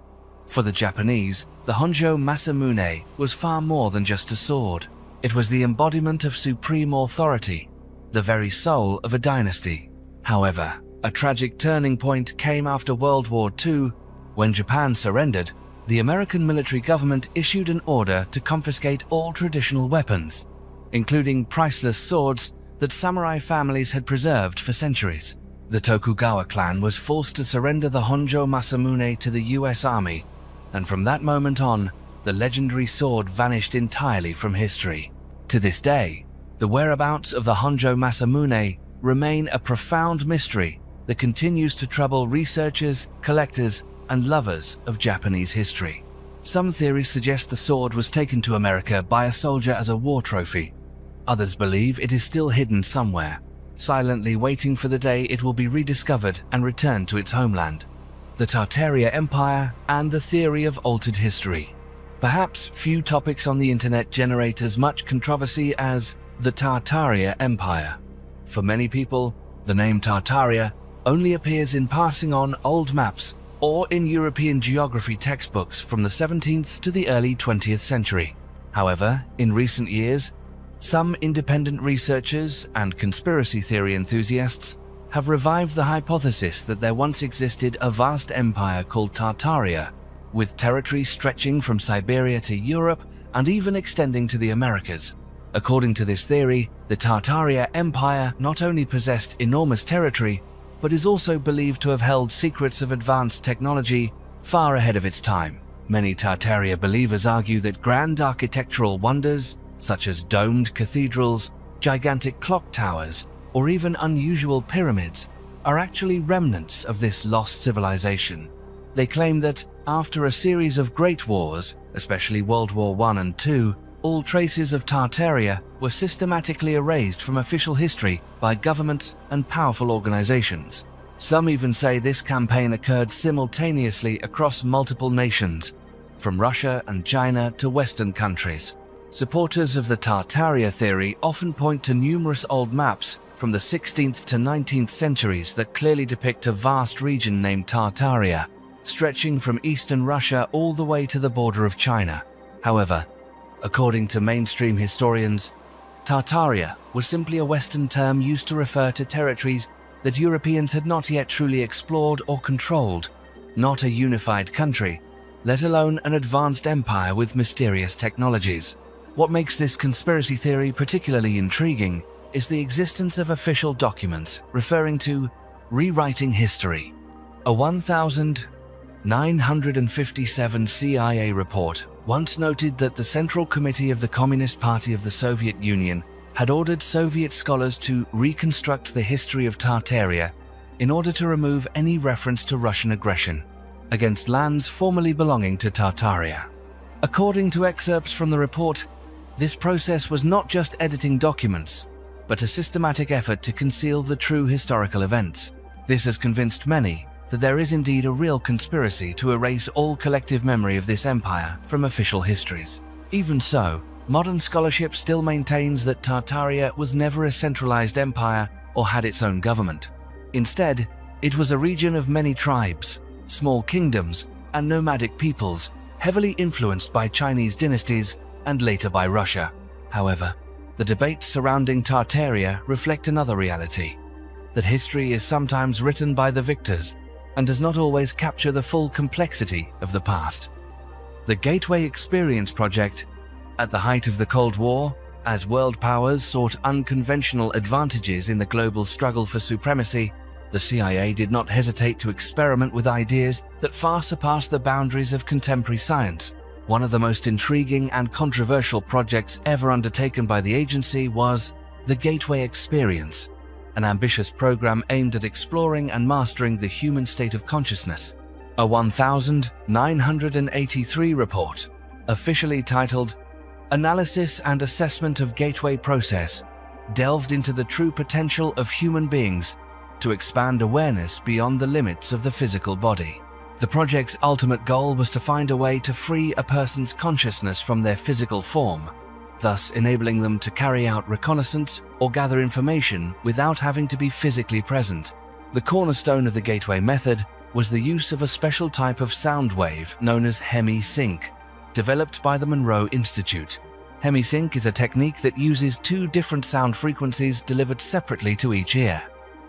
For the Japanese, the Honjo Masamune was far more than just a sword. It was the embodiment of supreme authority, the very soul of a dynasty. However, a tragic turning point came after World War II. When Japan surrendered, the American military government issued an order to confiscate all traditional weapons, including priceless swords that samurai families had preserved for centuries. The Tokugawa clan was forced to surrender the Honjo Masamune to the US Army, and from that moment on, the legendary sword vanished entirely from history. To this day, the whereabouts of the Honjo Masamune remain a profound mystery that continues to trouble researchers, collectors, and lovers of Japanese history. Some theories suggest the sword was taken to America by a soldier as a war trophy. Others believe it is still hidden somewhere, silently waiting for the day it will be rediscovered and returned to its homeland. The Tartaria Empire and the theory of altered history. Perhaps few topics on the internet generate as much controversy as the Tartaria Empire. For many people, the name Tartaria only appears in passing on old maps or in European geography textbooks from the 17th to the early 20th century. However, in recent years, some independent researchers and conspiracy theory enthusiasts have revived the hypothesis that there once existed a vast empire called Tartaria, with territory stretching from Siberia to Europe and even extending to the Americas. According to this theory, the Tartaria Empire not only possessed enormous territory, but is also believed to have held secrets of advanced technology far ahead of its time. Many Tartaria believers argue that grand architectural wonders, such as domed cathedrals, gigantic clock towers, or even unusual pyramids, are actually remnants of this lost civilization. They claim that, after a series of great wars, especially World War I and II, all traces of Tartaria were systematically erased from official history by governments and powerful organizations. Some even say this campaign occurred simultaneously across multiple nations, from Russia and China to Western countries. Supporters of the Tartaria theory often point to numerous old maps from the 16th to 19th centuries that clearly depict a vast region named Tartaria, stretching from eastern Russia all the way to the border of China. However, according to mainstream historians, Tartaria was simply a Western term used to refer to territories that Europeans had not yet truly explored or controlled, not a unified country, let alone an advanced empire with mysterious technologies. What makes this conspiracy theory particularly intriguing is the existence of official documents referring to rewriting history. A 1957 CIA report once noted that the Central Committee of the Communist Party of the Soviet Union had ordered Soviet scholars to reconstruct the history of Tartaria in order to remove any reference to Russian aggression against lands formerly belonging to Tartaria. According to excerpts from the report, this process was not just editing documents, but a systematic effort to conceal the true historical events. This has convinced many that there is indeed a real conspiracy to erase all collective memory of this empire from official histories. Even so, modern scholarship still maintains that Tartaria was never a centralized empire or had its own government. Instead, it was a region of many tribes, small kingdoms, and nomadic peoples, heavily influenced by Chinese dynasties and later by Russia. However, the debates surrounding Tartaria reflect another reality, that history is sometimes written by the victors and does not always capture the full complexity of the past. The Gateway Experience project. At the height of the Cold War, as world powers sought unconventional advantages in the global struggle for supremacy, the CIA did not hesitate to experiment with ideas that far surpassed the boundaries of contemporary science. One of the most intriguing and controversial projects ever undertaken by the agency was the Gateway Experience, an ambitious program aimed at exploring and mastering the human state of consciousness. A 1983 report, officially titled Analysis and Assessment of Gateway Process, delved into the true potential of human beings to expand awareness beyond the limits of the physical body. The project's ultimate goal was to find a way to free a person's consciousness from their physical form, thus enabling them to carry out reconnaissance or gather information without having to be physically present. The cornerstone of the Gateway method was the use of a special type of sound wave known as hemi-sync, developed by the Monroe Institute. Hemi-sync is a technique that uses two different sound frequencies delivered separately to each ear,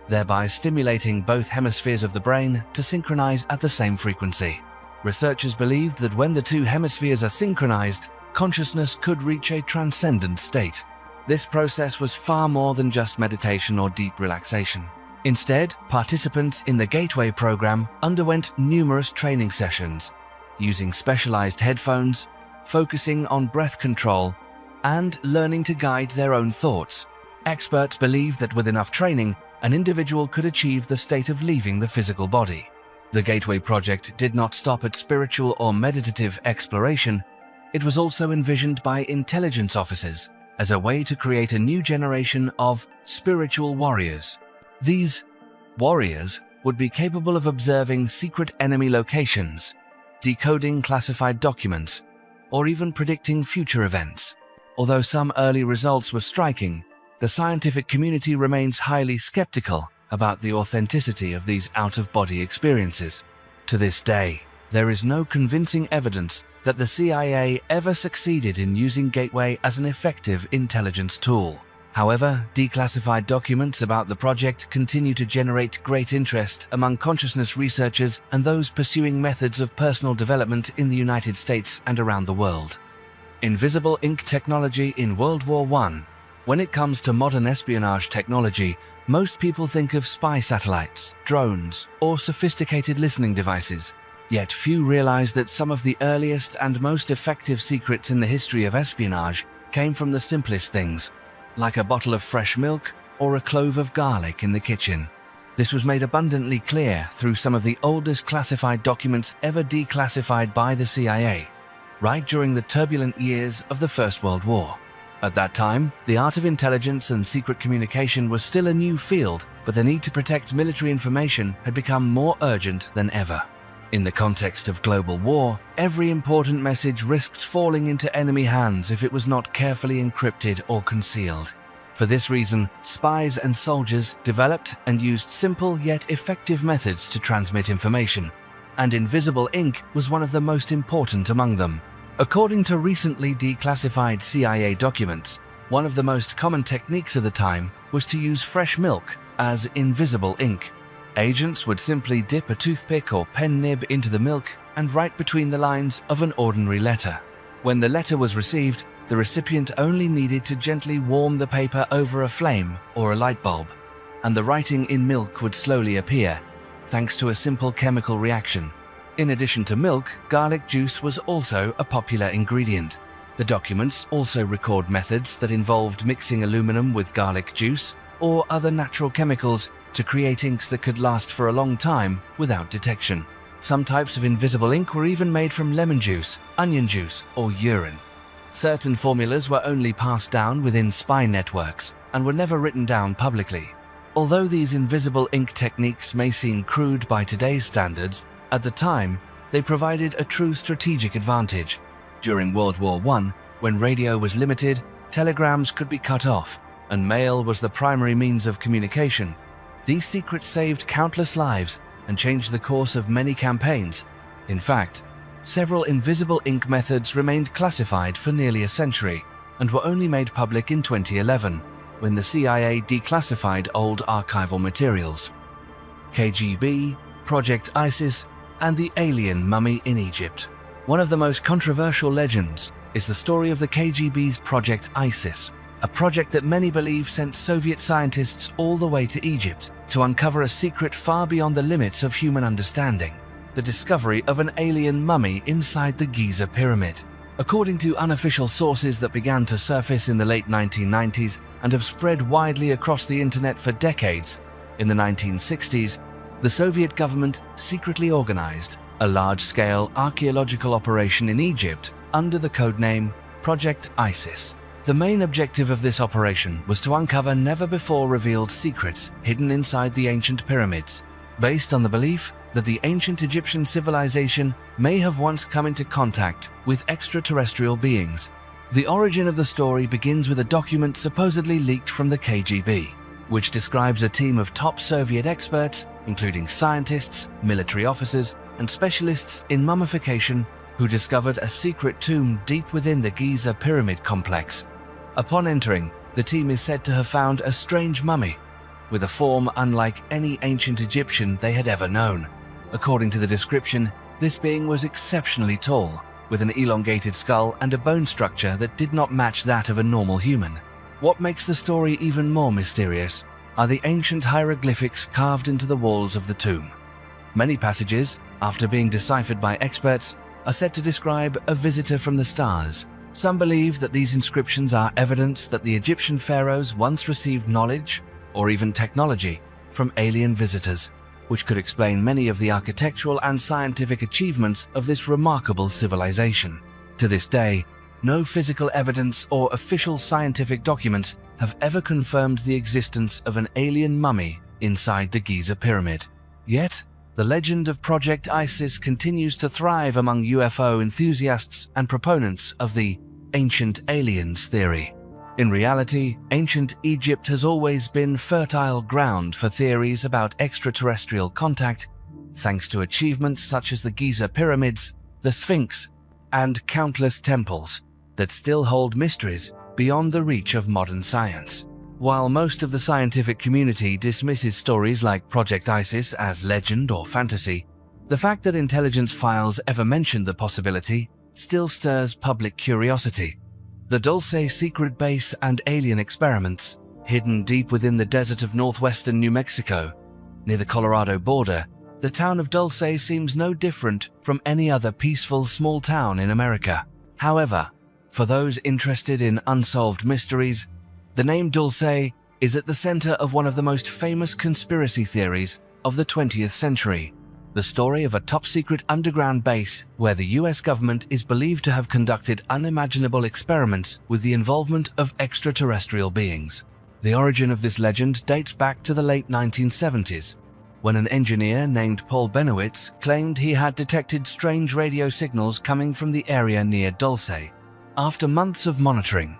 thereby stimulating both hemispheres of the brain to synchronize at the same frequency. Researchers believed that when the two hemispheres are synchronized, consciousness could reach a transcendent state. This process was far more than just meditation or deep relaxation. Instead, participants in the Gateway program underwent numerous training sessions, using specialized headphones, focusing on breath control, and learning to guide their own thoughts. Experts believe that with enough training, an individual could achieve the state of leaving the physical body. The Gateway project did not stop at spiritual or meditative exploration. It was also envisioned by intelligence officers as a way to create a new generation of spiritual warriors. These warriors would be capable of observing secret enemy locations, decoding classified documents, or even predicting future events. Although some early results were striking, the scientific community remains highly skeptical about the authenticity of these out-of-body experiences. To this day, there is no convincing evidence that the CIA ever succeeded in using Gateway as an effective intelligence tool. However, declassified documents about the project continue to generate great interest among consciousness researchers and those pursuing methods of personal development in the United States and around the world. Invisible ink technology in World War I. When it comes to modern espionage technology, most people think of spy satellites, drones, or sophisticated listening devices. Yet few realize that some of the earliest and most effective secrets in the history of espionage came from the simplest things, like a bottle of fresh milk or a clove of garlic in the kitchen. This was made abundantly clear through some of the oldest classified documents ever declassified by the CIA, right during the turbulent years of the First World War. At that time, the art of intelligence and secret communication was still a new field, but the need to protect military information had become more urgent than ever. In the context of global war, every important message risked falling into enemy hands if it was not carefully encrypted or concealed. For this reason, spies and soldiers developed and used simple yet effective methods to transmit information, and invisible ink was one of the most important among them. According to recently declassified CIA documents, one of the most common techniques of the time was to use fresh milk as invisible ink. Agents would simply dip a toothpick or pen nib into the milk and write between the lines of an ordinary letter. When the letter was received, the recipient only needed to gently warm the paper over a flame or a light bulb, and the writing in milk would slowly appear, thanks to a simple chemical reaction. In addition to milk, garlic juice was also a popular ingredient. The documents also record methods that involved mixing aluminum with garlic juice or other natural chemicals to create inks that could last for a long time without detection. Some types of invisible ink were even made from lemon juice, onion juice, or urine. Certain formulas were only passed down within spy networks and were never written down publicly. Although these invisible ink techniques may seem crude by today's standards, at the time, they provided a true strategic advantage. During World War I, when radio was limited, telegrams could be cut off, and mail was the primary means of communication. These secrets saved countless lives and changed the course of many campaigns. In fact, several invisible ink methods remained classified for nearly a century and were only made public in 2011, when the CIA declassified old archival materials. KGB, Project ISIS, and the alien mummy in Egypt. One of the most controversial legends is the story of the KGB's Project ISIS, a project that many believe sent Soviet scientists all the way to Egypt to uncover a secret far beyond the limits of human understanding: the discovery of an alien mummy inside the Giza pyramid. According to unofficial sources that began to surface in the late 1990s and have spread widely across the internet for decades, in the 1960s, the Soviet government secretly organized a large-scale archaeological operation in Egypt under the codename Project ISIS. The main objective of this operation was to uncover never-before-revealed secrets hidden inside the ancient pyramids, based on the belief that the ancient Egyptian civilization may have once come into contact with extraterrestrial beings. The origin of the story begins with a document supposedly leaked from the KGB, which describes a team of top Soviet experts, including scientists, military officers, and specialists in mummification, who discovered a secret tomb deep within the Giza pyramid complex. Upon entering, the team is said to have found a strange mummy, with a form unlike any ancient Egyptian they had ever known. According to the description, this being was exceptionally tall, with an elongated skull and a bone structure that did not match that of a normal human. What makes the story even more mysterious are the ancient hieroglyphics carved into the walls of the tomb. Many passages, after being deciphered by experts, are said to describe a visitor from the stars. Some believe that these inscriptions are evidence that the Egyptian pharaohs once received knowledge, or even technology, from alien visitors, which could explain many of the architectural and scientific achievements of this remarkable civilization. To this day, no physical evidence or official scientific documents have ever confirmed the existence of an alien mummy inside the Giza pyramid. Yet, the legend of Project ISIS continues to thrive among UFO enthusiasts and proponents of the ancient aliens theory. In reality, ancient Egypt has always been fertile ground for theories about extraterrestrial contact, thanks to achievements such as the Giza pyramids, the Sphinx, and countless temples that still hold mysteries beyond the reach of modern science. While most of the scientific community dismisses stories like Project ISIS as legend or fantasy, the fact that intelligence files ever mentioned the possibility still stirs public curiosity. The Dulce secret base and alien experiments, hidden deep within the desert of northwestern New Mexico, near the Colorado border, the town of Dulce seems no different from any other peaceful small town in America. However, for those interested in unsolved mysteries, the name Dulce is at the center of one of the most famous conspiracy theories of the 20th century, the story of a top-secret underground base where the US government is believed to have conducted unimaginable experiments with the involvement of extraterrestrial beings. The origin of this legend dates back to the late 1970s, when an engineer named Paul Benowitz claimed he had detected strange radio signals coming from the area near Dulce. After months of monitoring,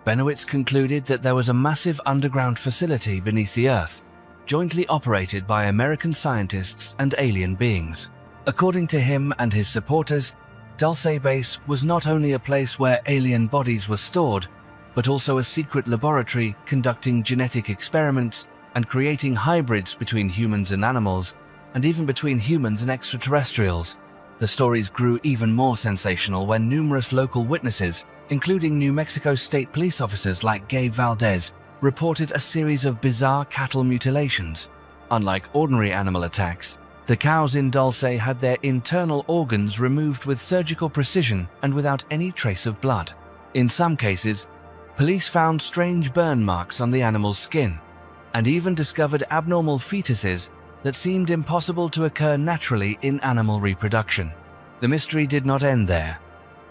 Benowitz concluded that there was a massive underground facility beneath the Earth, jointly operated by American scientists and alien beings. According to him and his supporters, Dulce Base was not only a place where alien bodies were stored, but also a secret laboratory conducting genetic experiments and creating hybrids between humans and animals, and even between humans and extraterrestrials. The stories grew even more sensational when numerous local witnesses, including New Mexico state police officers like Gabe Valdez, reported a series of bizarre cattle mutilations. Unlike ordinary animal attacks, the cows in Dulce had their internal organs removed with surgical precision and without any trace of blood. In some cases, police found strange burn marks on the animal's skin, and even discovered abnormal fetuses that seemed impossible to occur naturally in animal reproduction. The mystery did not end there.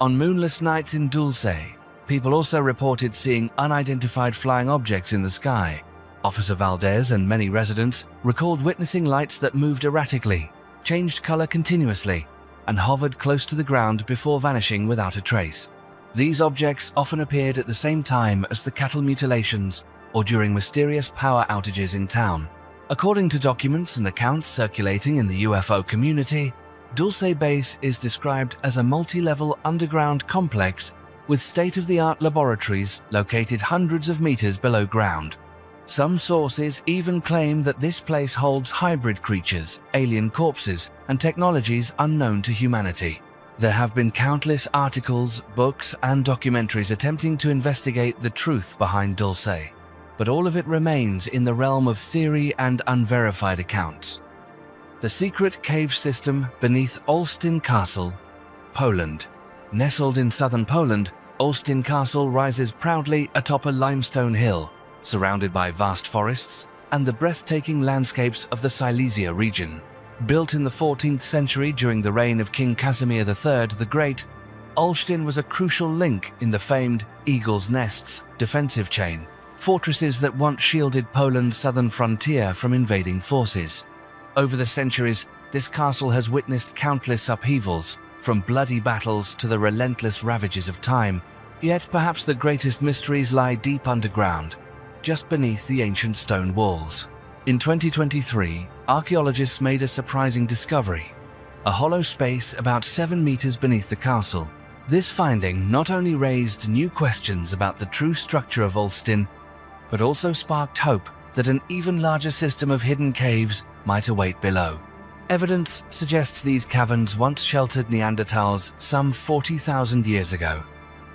On moonless nights in Dulce, people also reported seeing unidentified flying objects in the sky. Officer Valdez and many residents recalled witnessing lights that moved erratically, changed color continuously, and hovered close to the ground before vanishing without a trace. These objects often appeared at the same time as the cattle mutilations or during mysterious power outages in town. According to documents and accounts circulating in the UFO community, Dulce Base is described as a multi-level underground complex with state-of-the-art laboratories located hundreds of meters below ground. Some sources even claim that this place holds hybrid creatures, alien corpses, and technologies unknown to humanity. There have been countless articles, books, and documentaries attempting to investigate the truth behind Dulce, but all of it remains in the realm of theory and unverified accounts. The secret cave system beneath Olsztyn Castle, Poland. Nestled in southern Poland, Olsztyn Castle rises proudly atop a limestone hill, surrounded by vast forests and the breathtaking landscapes of the Silesia region. Built in the 14th century during the reign of King Casimir III the Great, Olsztyn was a crucial link in the famed Eagle's Nests defensive chain, fortresses that once shielded Poland's southern frontier from invading forces. Over the centuries, this castle has witnessed countless upheavals, from bloody battles to the relentless ravages of time, yet perhaps the greatest mysteries lie deep underground, just beneath the ancient stone walls. In 2023, archaeologists made a surprising discovery: a hollow space about 7 meters beneath the castle. This finding not only raised new questions about the true structure of Olsztyn, but also sparked hope that an even larger system of hidden caves might await below. Evidence suggests these caverns once sheltered Neanderthals some 40,000 years ago,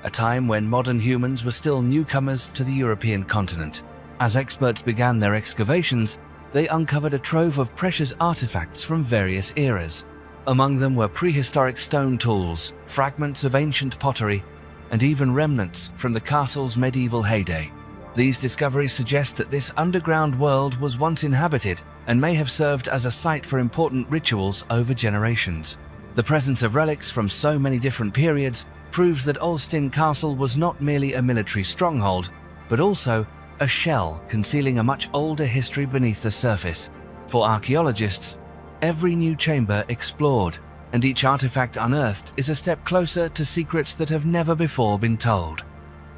a time when modern humans were still newcomers to the European continent. As experts began their excavations, they uncovered a trove of precious artifacts from various eras. Among them were prehistoric stone tools, fragments of ancient pottery, and even remnants from the castle's medieval heyday. These discoveries suggest that this underground world was once inhabited and may have served as a site for important rituals over generations. The presence of relics from so many different periods proves that Olsztyn Castle was not merely a military stronghold, but also a shell concealing a much older history beneath the surface. For archaeologists, every new chamber explored and each artifact unearthed is a step closer to secrets that have never before been told.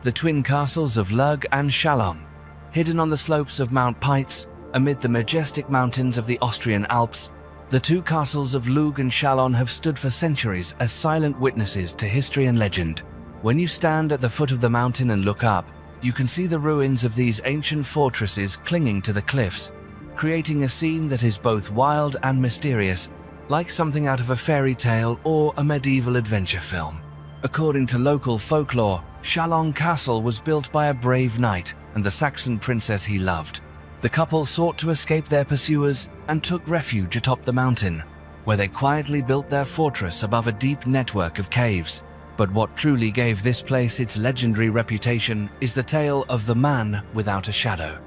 The twin castles of Lug and Chalon, hidden on the slopes of Mount Peitz amid the majestic mountains of the Austrian Alps, the two castles of Lug and Chalon have stood for centuries as silent witnesses to history and legend. When you stand at the foot of the mountain and look up, you can see the ruins of these ancient fortresses clinging to the cliffs, creating a scene that is both wild and mysterious, like something out of a fairy tale or a medieval adventure film. According to local folklore, Chalon Castle was built by a brave knight and the Saxon princess he loved. The couple sought to escape their pursuers and took refuge atop the mountain, where they quietly built their fortress above a deep network of caves. But what truly gave this place its legendary reputation is the tale of the man without a shadow.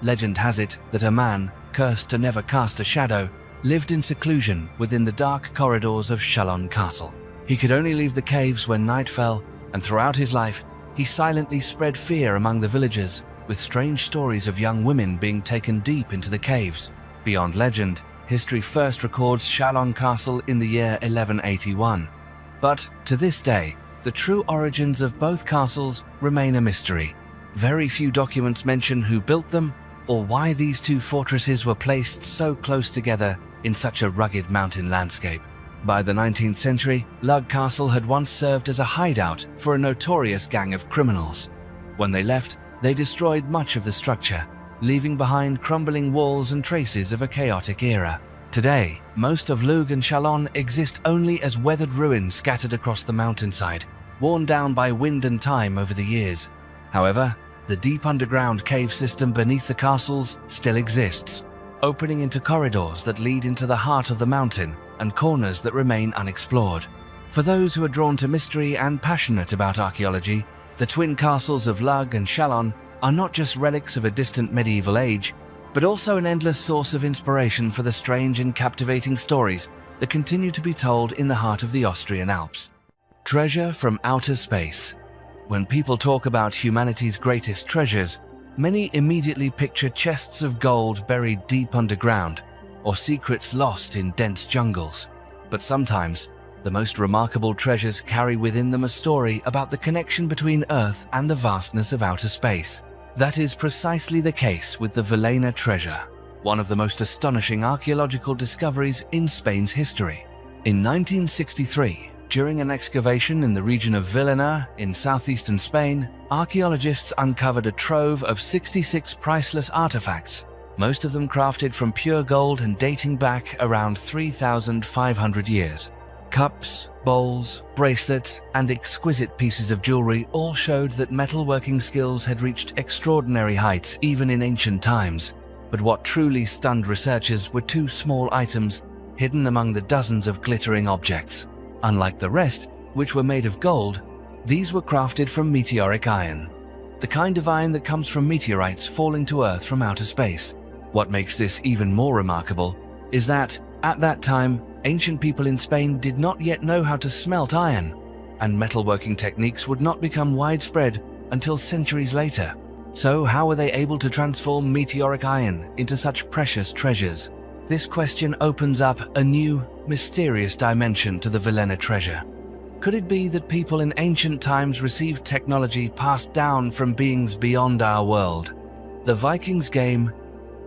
Legend has it that a man, cursed to never cast a shadow, lived in seclusion within the dark corridors of Chalon Castle. He could only leave the caves when night fell, and throughout his life, he silently spread fear among the villagers, with strange stories of young women being taken deep into the caves. Beyond legend, history first records Chalon Castle in the year 1181. But to this day, the true origins of both castles remain a mystery. Very few documents mention who built them or why these two fortresses were placed so close together in such a rugged mountain landscape. By the 19th century, Lug Castle had once served as a hideout for a notorious gang of criminals. When they left, they destroyed much of the structure, leaving behind crumbling walls and traces of a chaotic era. Today, most of Lug and Chalon exist only as weathered ruins scattered across the mountainside, worn down by wind and time over the years. However, the deep underground cave system beneath the castles still exists, opening into corridors that lead into the heart of the mountain and corners that remain unexplored. For those who are drawn to mystery and passionate about archaeology, the twin castles of Lug and Chalon are not just relics of a distant medieval age, but also an endless source of inspiration for the strange and captivating stories that continue to be told in the heart of the Austrian Alps. Treasure from outer space. When people talk about humanity's greatest treasures, many immediately picture chests of gold buried deep underground, or secrets lost in dense jungles. But sometimes, the most remarkable treasures carry within them a story about the connection between Earth and the vastness of outer space. That is precisely the case with the Villena treasure, one of the most astonishing archaeological discoveries in Spain's history. In 1963, during an excavation in the region of Villena in southeastern Spain, archaeologists uncovered a trove of 66 priceless artifacts, most of them crafted from pure gold and dating back around 3,500 years. Cups, Bowls, bracelets, and exquisite pieces of jewelry all showed that metalworking skills had reached extraordinary heights even in ancient times. But what truly stunned researchers were two small items hidden among the dozens of glittering objects. Unlike the rest, which were made of gold, these were crafted from meteoric iron, the kind of iron that comes from meteorites falling to Earth from outer space. What makes this even more remarkable is that, at that time, ancient people in Spain did not yet know how to smelt iron, and metalworking techniques would not become widespread until centuries later. So how were they able to transform meteoric iron into such precious treasures? This question opens up a new, mysterious dimension to the Villena treasure. Could it be that people in ancient times received technology passed down from beings beyond our world? The Vikings game.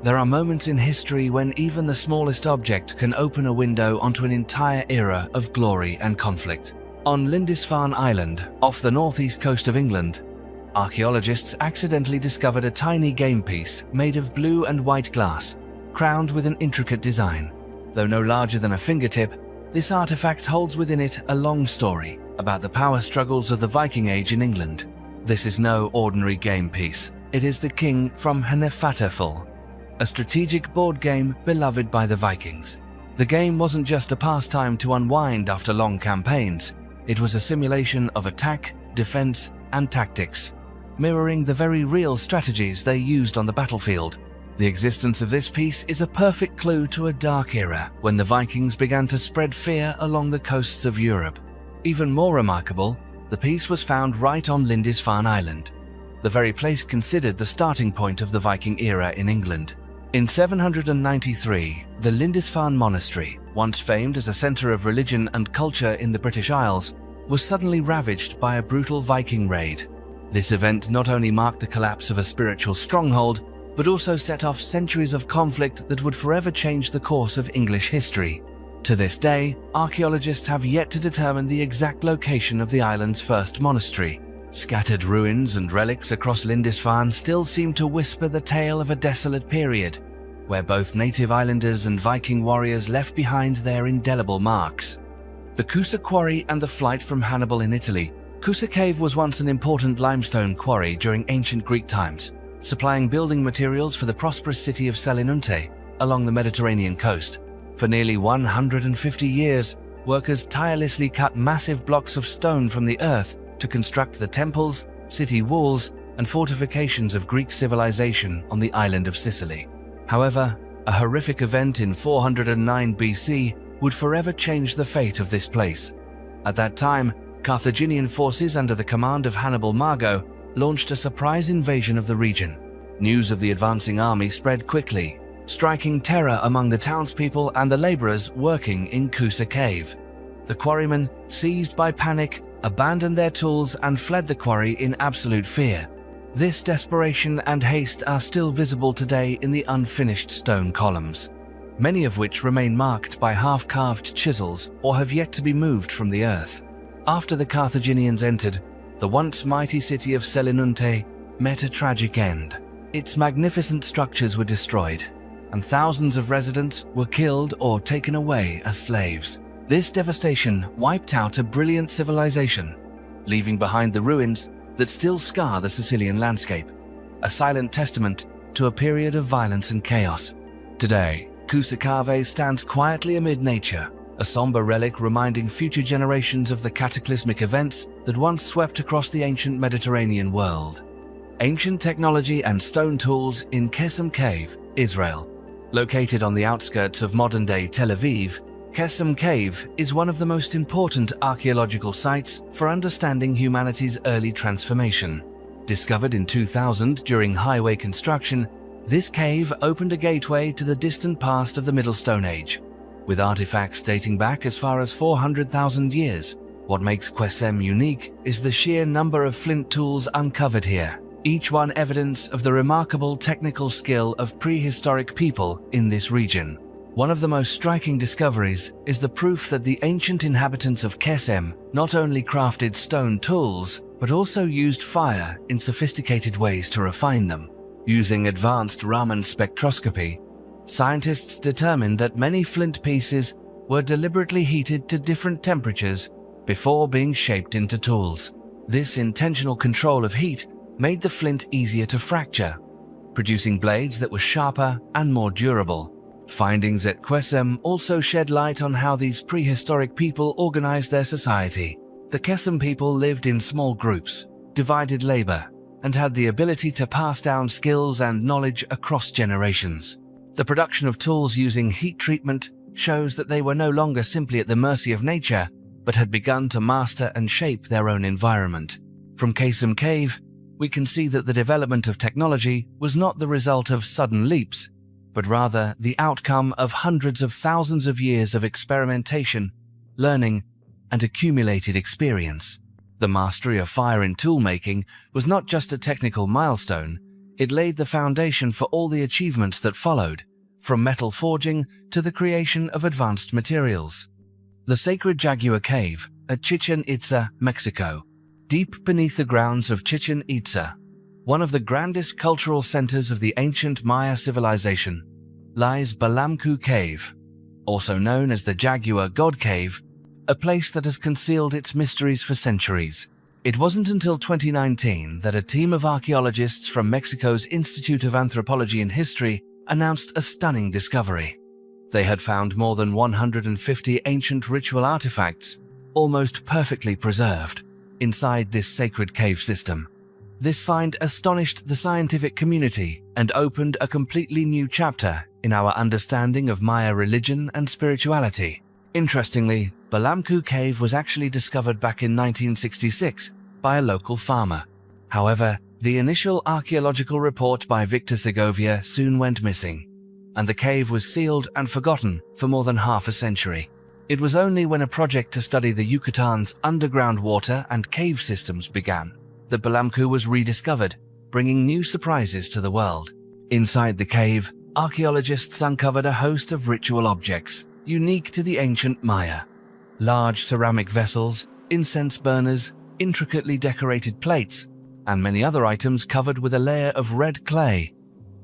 There are moments in history when even the smallest object can open a window onto an entire era of glory and conflict. On Lindisfarne Island, off the northeast coast of England, archaeologists accidentally discovered a tiny game piece made of blue and white glass, crowned with an intricate design. Though no larger than a fingertip, this artifact holds within it a long story about the power struggles of the Viking Age in England. This is no ordinary game piece. It is the King from Hnefatafl, a strategic board game beloved by the Vikings. The game wasn't just a pastime to unwind after long campaigns. It was a simulation of attack, defense, and tactics, mirroring the very real strategies they used on the battlefield. The existence of this piece is a perfect clue to a dark era when the Vikings began to spread fear along the coasts of Europe. Even more remarkable, the piece was found right on Lindisfarne Island, the very place considered the starting point of the Viking era in England. In 793, the Lindisfarne Monastery, once famed as a centre of religion and culture in the British Isles, was suddenly ravaged by a brutal Viking raid. This event not only marked the collapse of a spiritual stronghold, but also set off centuries of conflict that would forever change the course of English history. To this day, archaeologists have yet to determine the exact location of the island's first monastery. Scattered ruins and relics across Lindisfarne still seem to whisper the tale of a desolate period, where both native islanders and Viking warriors left behind their indelible marks. The Kusa Quarry and the flight from Hannibal in Italy. Kusa Cave was once an important limestone quarry during ancient Greek times, supplying building materials for the prosperous city of Selinunte along the Mediterranean coast. For nearly 150 years, workers tirelessly cut massive blocks of stone from the earth to construct the temples, city walls, and fortifications of Greek civilization on the island of Sicily. However, a horrific event in 409 BC would forever change the fate of this place. At that time, Carthaginian forces under the command of Hannibal Mago launched a surprise invasion of the region. News of the advancing army spread quickly, striking terror among the townspeople and the laborers working in Kusa Cave. The quarrymen, seized by panic, abandoned their tools and fled the quarry in absolute fear. This desperation and haste are still visible today in the unfinished stone columns, many of which remain marked by half-carved chisels or have yet to be moved from the earth. After the Carthaginians entered, the once mighty city of Selinunte met a tragic end. Its magnificent structures were destroyed, and thousands of residents were killed or taken away as slaves. This devastation wiped out a brilliant civilization, leaving behind the ruins that still scar the Sicilian landscape, a silent testament to a period of violence and chaos. Today, Kusa Cave stands quietly amid nature, a somber relic reminding future generations of the cataclysmic events that once swept across the ancient Mediterranean world. Ancient technology and stone tools in Kesem Cave, Israel. Located on the outskirts of modern-day Tel Aviv, Kesem Cave is one of the most important archaeological sites for understanding humanity's early transformation. Discovered in 2000 during highway construction, this cave opened a gateway to the distant past of the Middle Stone Age, with artifacts dating back as far as 400,000 years. What makes Kesem unique is the sheer number of flint tools uncovered here, each one evidence of the remarkable technical skill of prehistoric people in this region. One of the most striking discoveries is the proof that the ancient inhabitants of Kesem not only crafted stone tools, but also used fire in sophisticated ways to refine them. Using advanced Raman spectroscopy, scientists determined that many flint pieces were deliberately heated to different temperatures before being shaped into tools. This intentional control of heat made the flint easier to fracture, producing blades that were sharper and more durable. Findings at Quesem also shed light on how these prehistoric people organized their society. The Kesem people lived in small groups, divided labor, and had the ability to pass down skills and knowledge across generations. The production of tools using heat treatment shows that they were no longer simply at the mercy of nature, but had begun to master and shape their own environment. From Kesem Cave, we can see that the development of technology was not the result of sudden leaps, but rather the outcome of hundreds of thousands of years of experimentation, learning, and accumulated experience. The mastery of fire in toolmaking was not just a technical milestone, it laid the foundation for all the achievements that followed, from metal forging to the creation of advanced materials. The sacred Jaguar Cave at Chichen Itza, Mexico. Deep beneath the grounds of Chichen Itza, one of the grandest cultural centers of the ancient Maya civilization, lies Balamku Cave, also known as the Jaguar God Cave, a place that has concealed its mysteries for centuries. It wasn't until 2019 that a team of archaeologists from Mexico's Institute of Anthropology and History announced a stunning discovery. They had found more than 150 ancient ritual artifacts, almost perfectly preserved, inside this sacred cave system. This find astonished the scientific community and opened a completely new chapter in our understanding of Maya religion and spirituality. Interestingly, Balamku Cave was actually discovered back in 1966 by a local farmer. However, the initial archaeological report by Victor Segovia soon went missing, and the cave was sealed and forgotten for more than half a century. It was only when a project to study the Yucatan's underground water and cave systems began that Balamku was rediscovered, bringing new surprises to the world. Inside the cave, archaeologists uncovered a host of ritual objects unique to the ancient Maya. Large ceramic vessels, incense burners, intricately decorated plates, and many other items covered with a layer of red clay,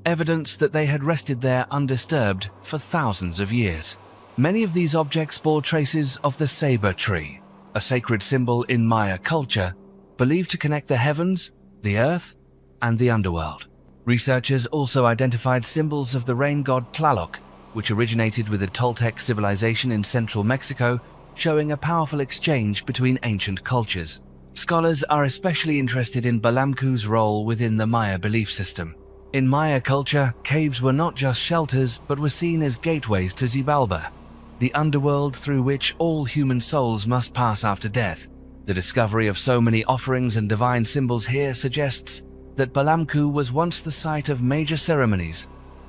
evidence that they had rested there undisturbed for thousands of years. Many of these objects bore traces of the saber tree, a sacred symbol in Maya culture, believed to connect the heavens, the earth, and the underworld. Researchers also identified symbols of the rain god Tlaloc, which originated with the Toltec civilization in central Mexico, showing a powerful exchange between ancient cultures. Scholars are especially interested in Balamku's role within the Maya belief system. In Maya culture, caves were not just shelters but were seen as gateways to Xibalba, the underworld through which all human souls must pass after death. The discovery of so many offerings and divine symbols here suggests that Balamku was once the site of major ceremonies,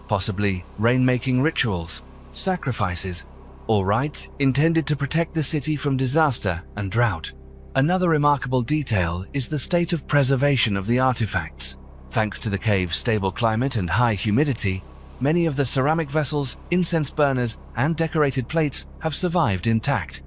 possibly rainmaking rituals, sacrifices, or rites intended to protect the city from disaster and drought. Another remarkable detail is the state of preservation of the artifacts. Thanks to the cave's stable climate and high humidity, many of the ceramic vessels, incense burners, and decorated plates have survived intact,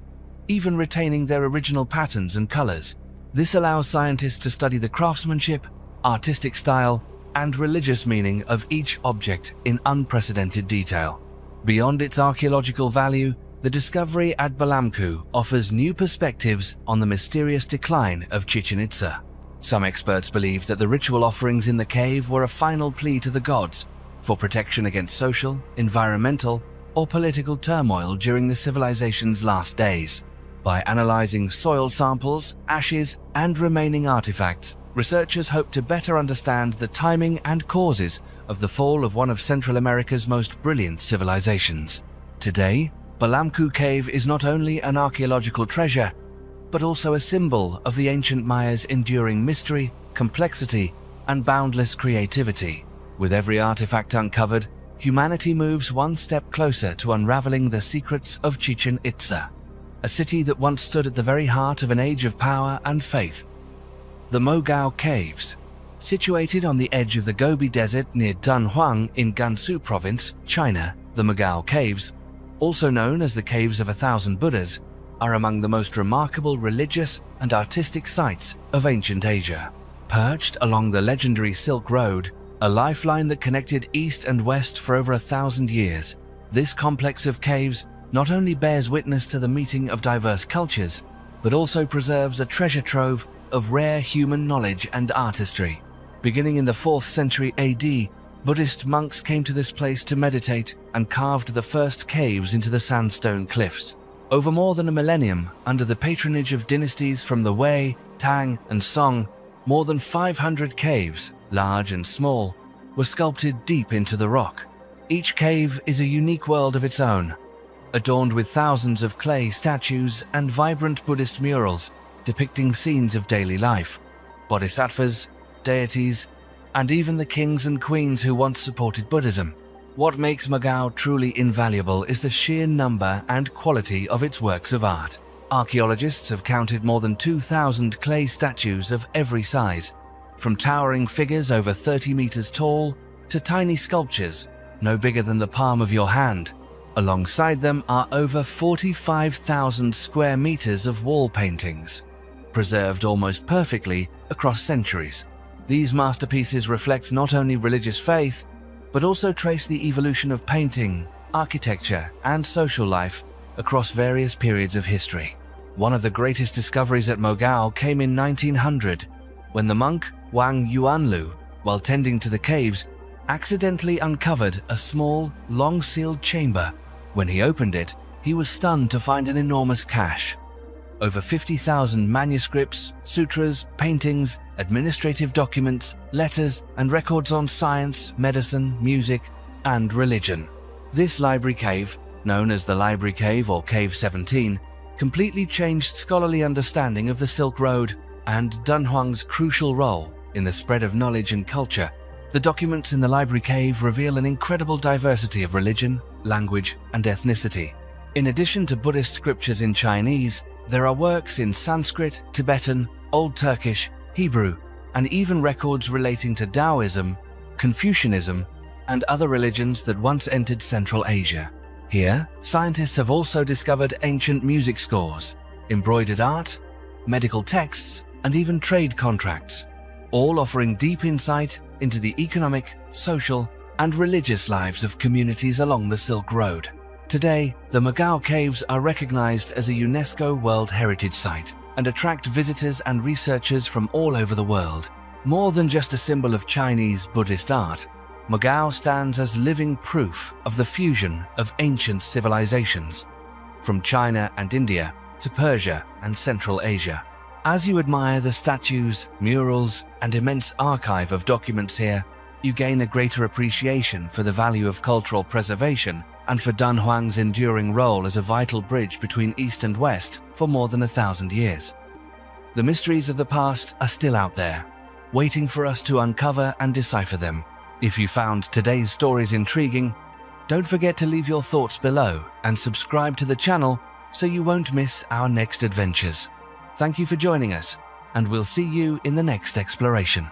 even retaining their original patterns and colors. This allows scientists to study the craftsmanship, artistic style, and religious meaning of each object in unprecedented detail. Beyond its archaeological value, the discovery at Balamku offers new perspectives on the mysterious decline of Chichen Itza. Some experts believe that the ritual offerings in the cave were a final plea to the gods for protection against social, environmental, or political turmoil during the civilization's last days. By analyzing soil samples, ashes, and remaining artifacts, researchers hope to better understand the timing and causes of the fall of one of Central America's most brilliant civilizations. Today, Balamku Cave is not only an archaeological treasure, but also a symbol of the ancient Maya's enduring mystery, complexity, and boundless creativity. With every artifact uncovered, humanity moves one step closer to unraveling the secrets of Chichen Itza, a city that once stood at the very heart of an age of power and faith. The Mogao Caves. Situated on the edge of the Gobi Desert near Dunhuang in Gansu Province, China, the Mogao Caves, also known as the Caves of 1,000 Buddhas, are among the most remarkable religious and artistic sites of ancient Asia. Perched along the legendary Silk Road, a lifeline that connected east and west for over 1,000 years, this complex of caves not only bears witness to the meeting of diverse cultures, but also preserves a treasure trove of rare human knowledge and artistry. Beginning in the 4th century AD, Buddhist monks came to this place to meditate and carved the first caves into the sandstone cliffs. Over more than a millennium, under the patronage of dynasties from the Wei, Tang, and Song, more than 500 caves, large and small, were sculpted deep into the rock. Each cave is a unique world of its own, adorned with thousands of clay statues and vibrant Buddhist murals depicting scenes of daily life, bodhisattvas, deities, and even the kings and queens who once supported Buddhism. What makes Macau truly invaluable is the sheer number and quality of its works of art. Archaeologists have counted more than 2,000 clay statues of every size, from towering figures over 30 meters tall to tiny sculptures no bigger than the palm of your hand. Alongside them are over 45,000 square meters of wall paintings, preserved almost perfectly across centuries. These masterpieces reflect not only religious faith, but also trace the evolution of painting, architecture, and social life across various periods of history. One of the greatest discoveries at Mogao came in 1900, when the monk Wang Yuanlu, while tending to the caves, accidentally uncovered a small, long-sealed chamber. When he opened it, he was stunned to find an enormous cache. Over 50,000 manuscripts, sutras, paintings, administrative documents, letters, and records on science, medicine, music, and religion. This library cave, known as the Library Cave or Cave 17, completely changed scholarly understanding of the Silk Road and Dunhuang's crucial role in the spread of knowledge and culture. The documents in the Library Cave reveal an incredible diversity of religion, language, and ethnicity. In addition to Buddhist scriptures in Chinese, there are works in Sanskrit, Tibetan, Old Turkish, Hebrew, and even records relating to Taoism, Confucianism, and other religions that once entered Central Asia. Here, scientists have also discovered ancient music scores, embroidered art, medical texts, and even trade contracts, all offering deep insight into the economic, social, and religious lives of communities along the Silk Road. Today, the Macau Caves are recognized as a UNESCO World Heritage Site and attract visitors and researchers from all over the world. More than just a symbol of Chinese Buddhist art, Macau stands as living proof of the fusion of ancient civilizations, from China and India to Persia and Central Asia. As you admire the statues, murals, and immense archive of documents here, you gain a greater appreciation for the value of cultural preservation and for Dunhuang's enduring role as a vital bridge between East and West for more than 1,000 years. The mysteries of the past are still out there, waiting for us to uncover and decipher them. If you found today's stories intriguing, don't forget to leave your thoughts below and subscribe to the channel so you won't miss our next adventures. Thank you for joining us, and we'll see you in the next exploration.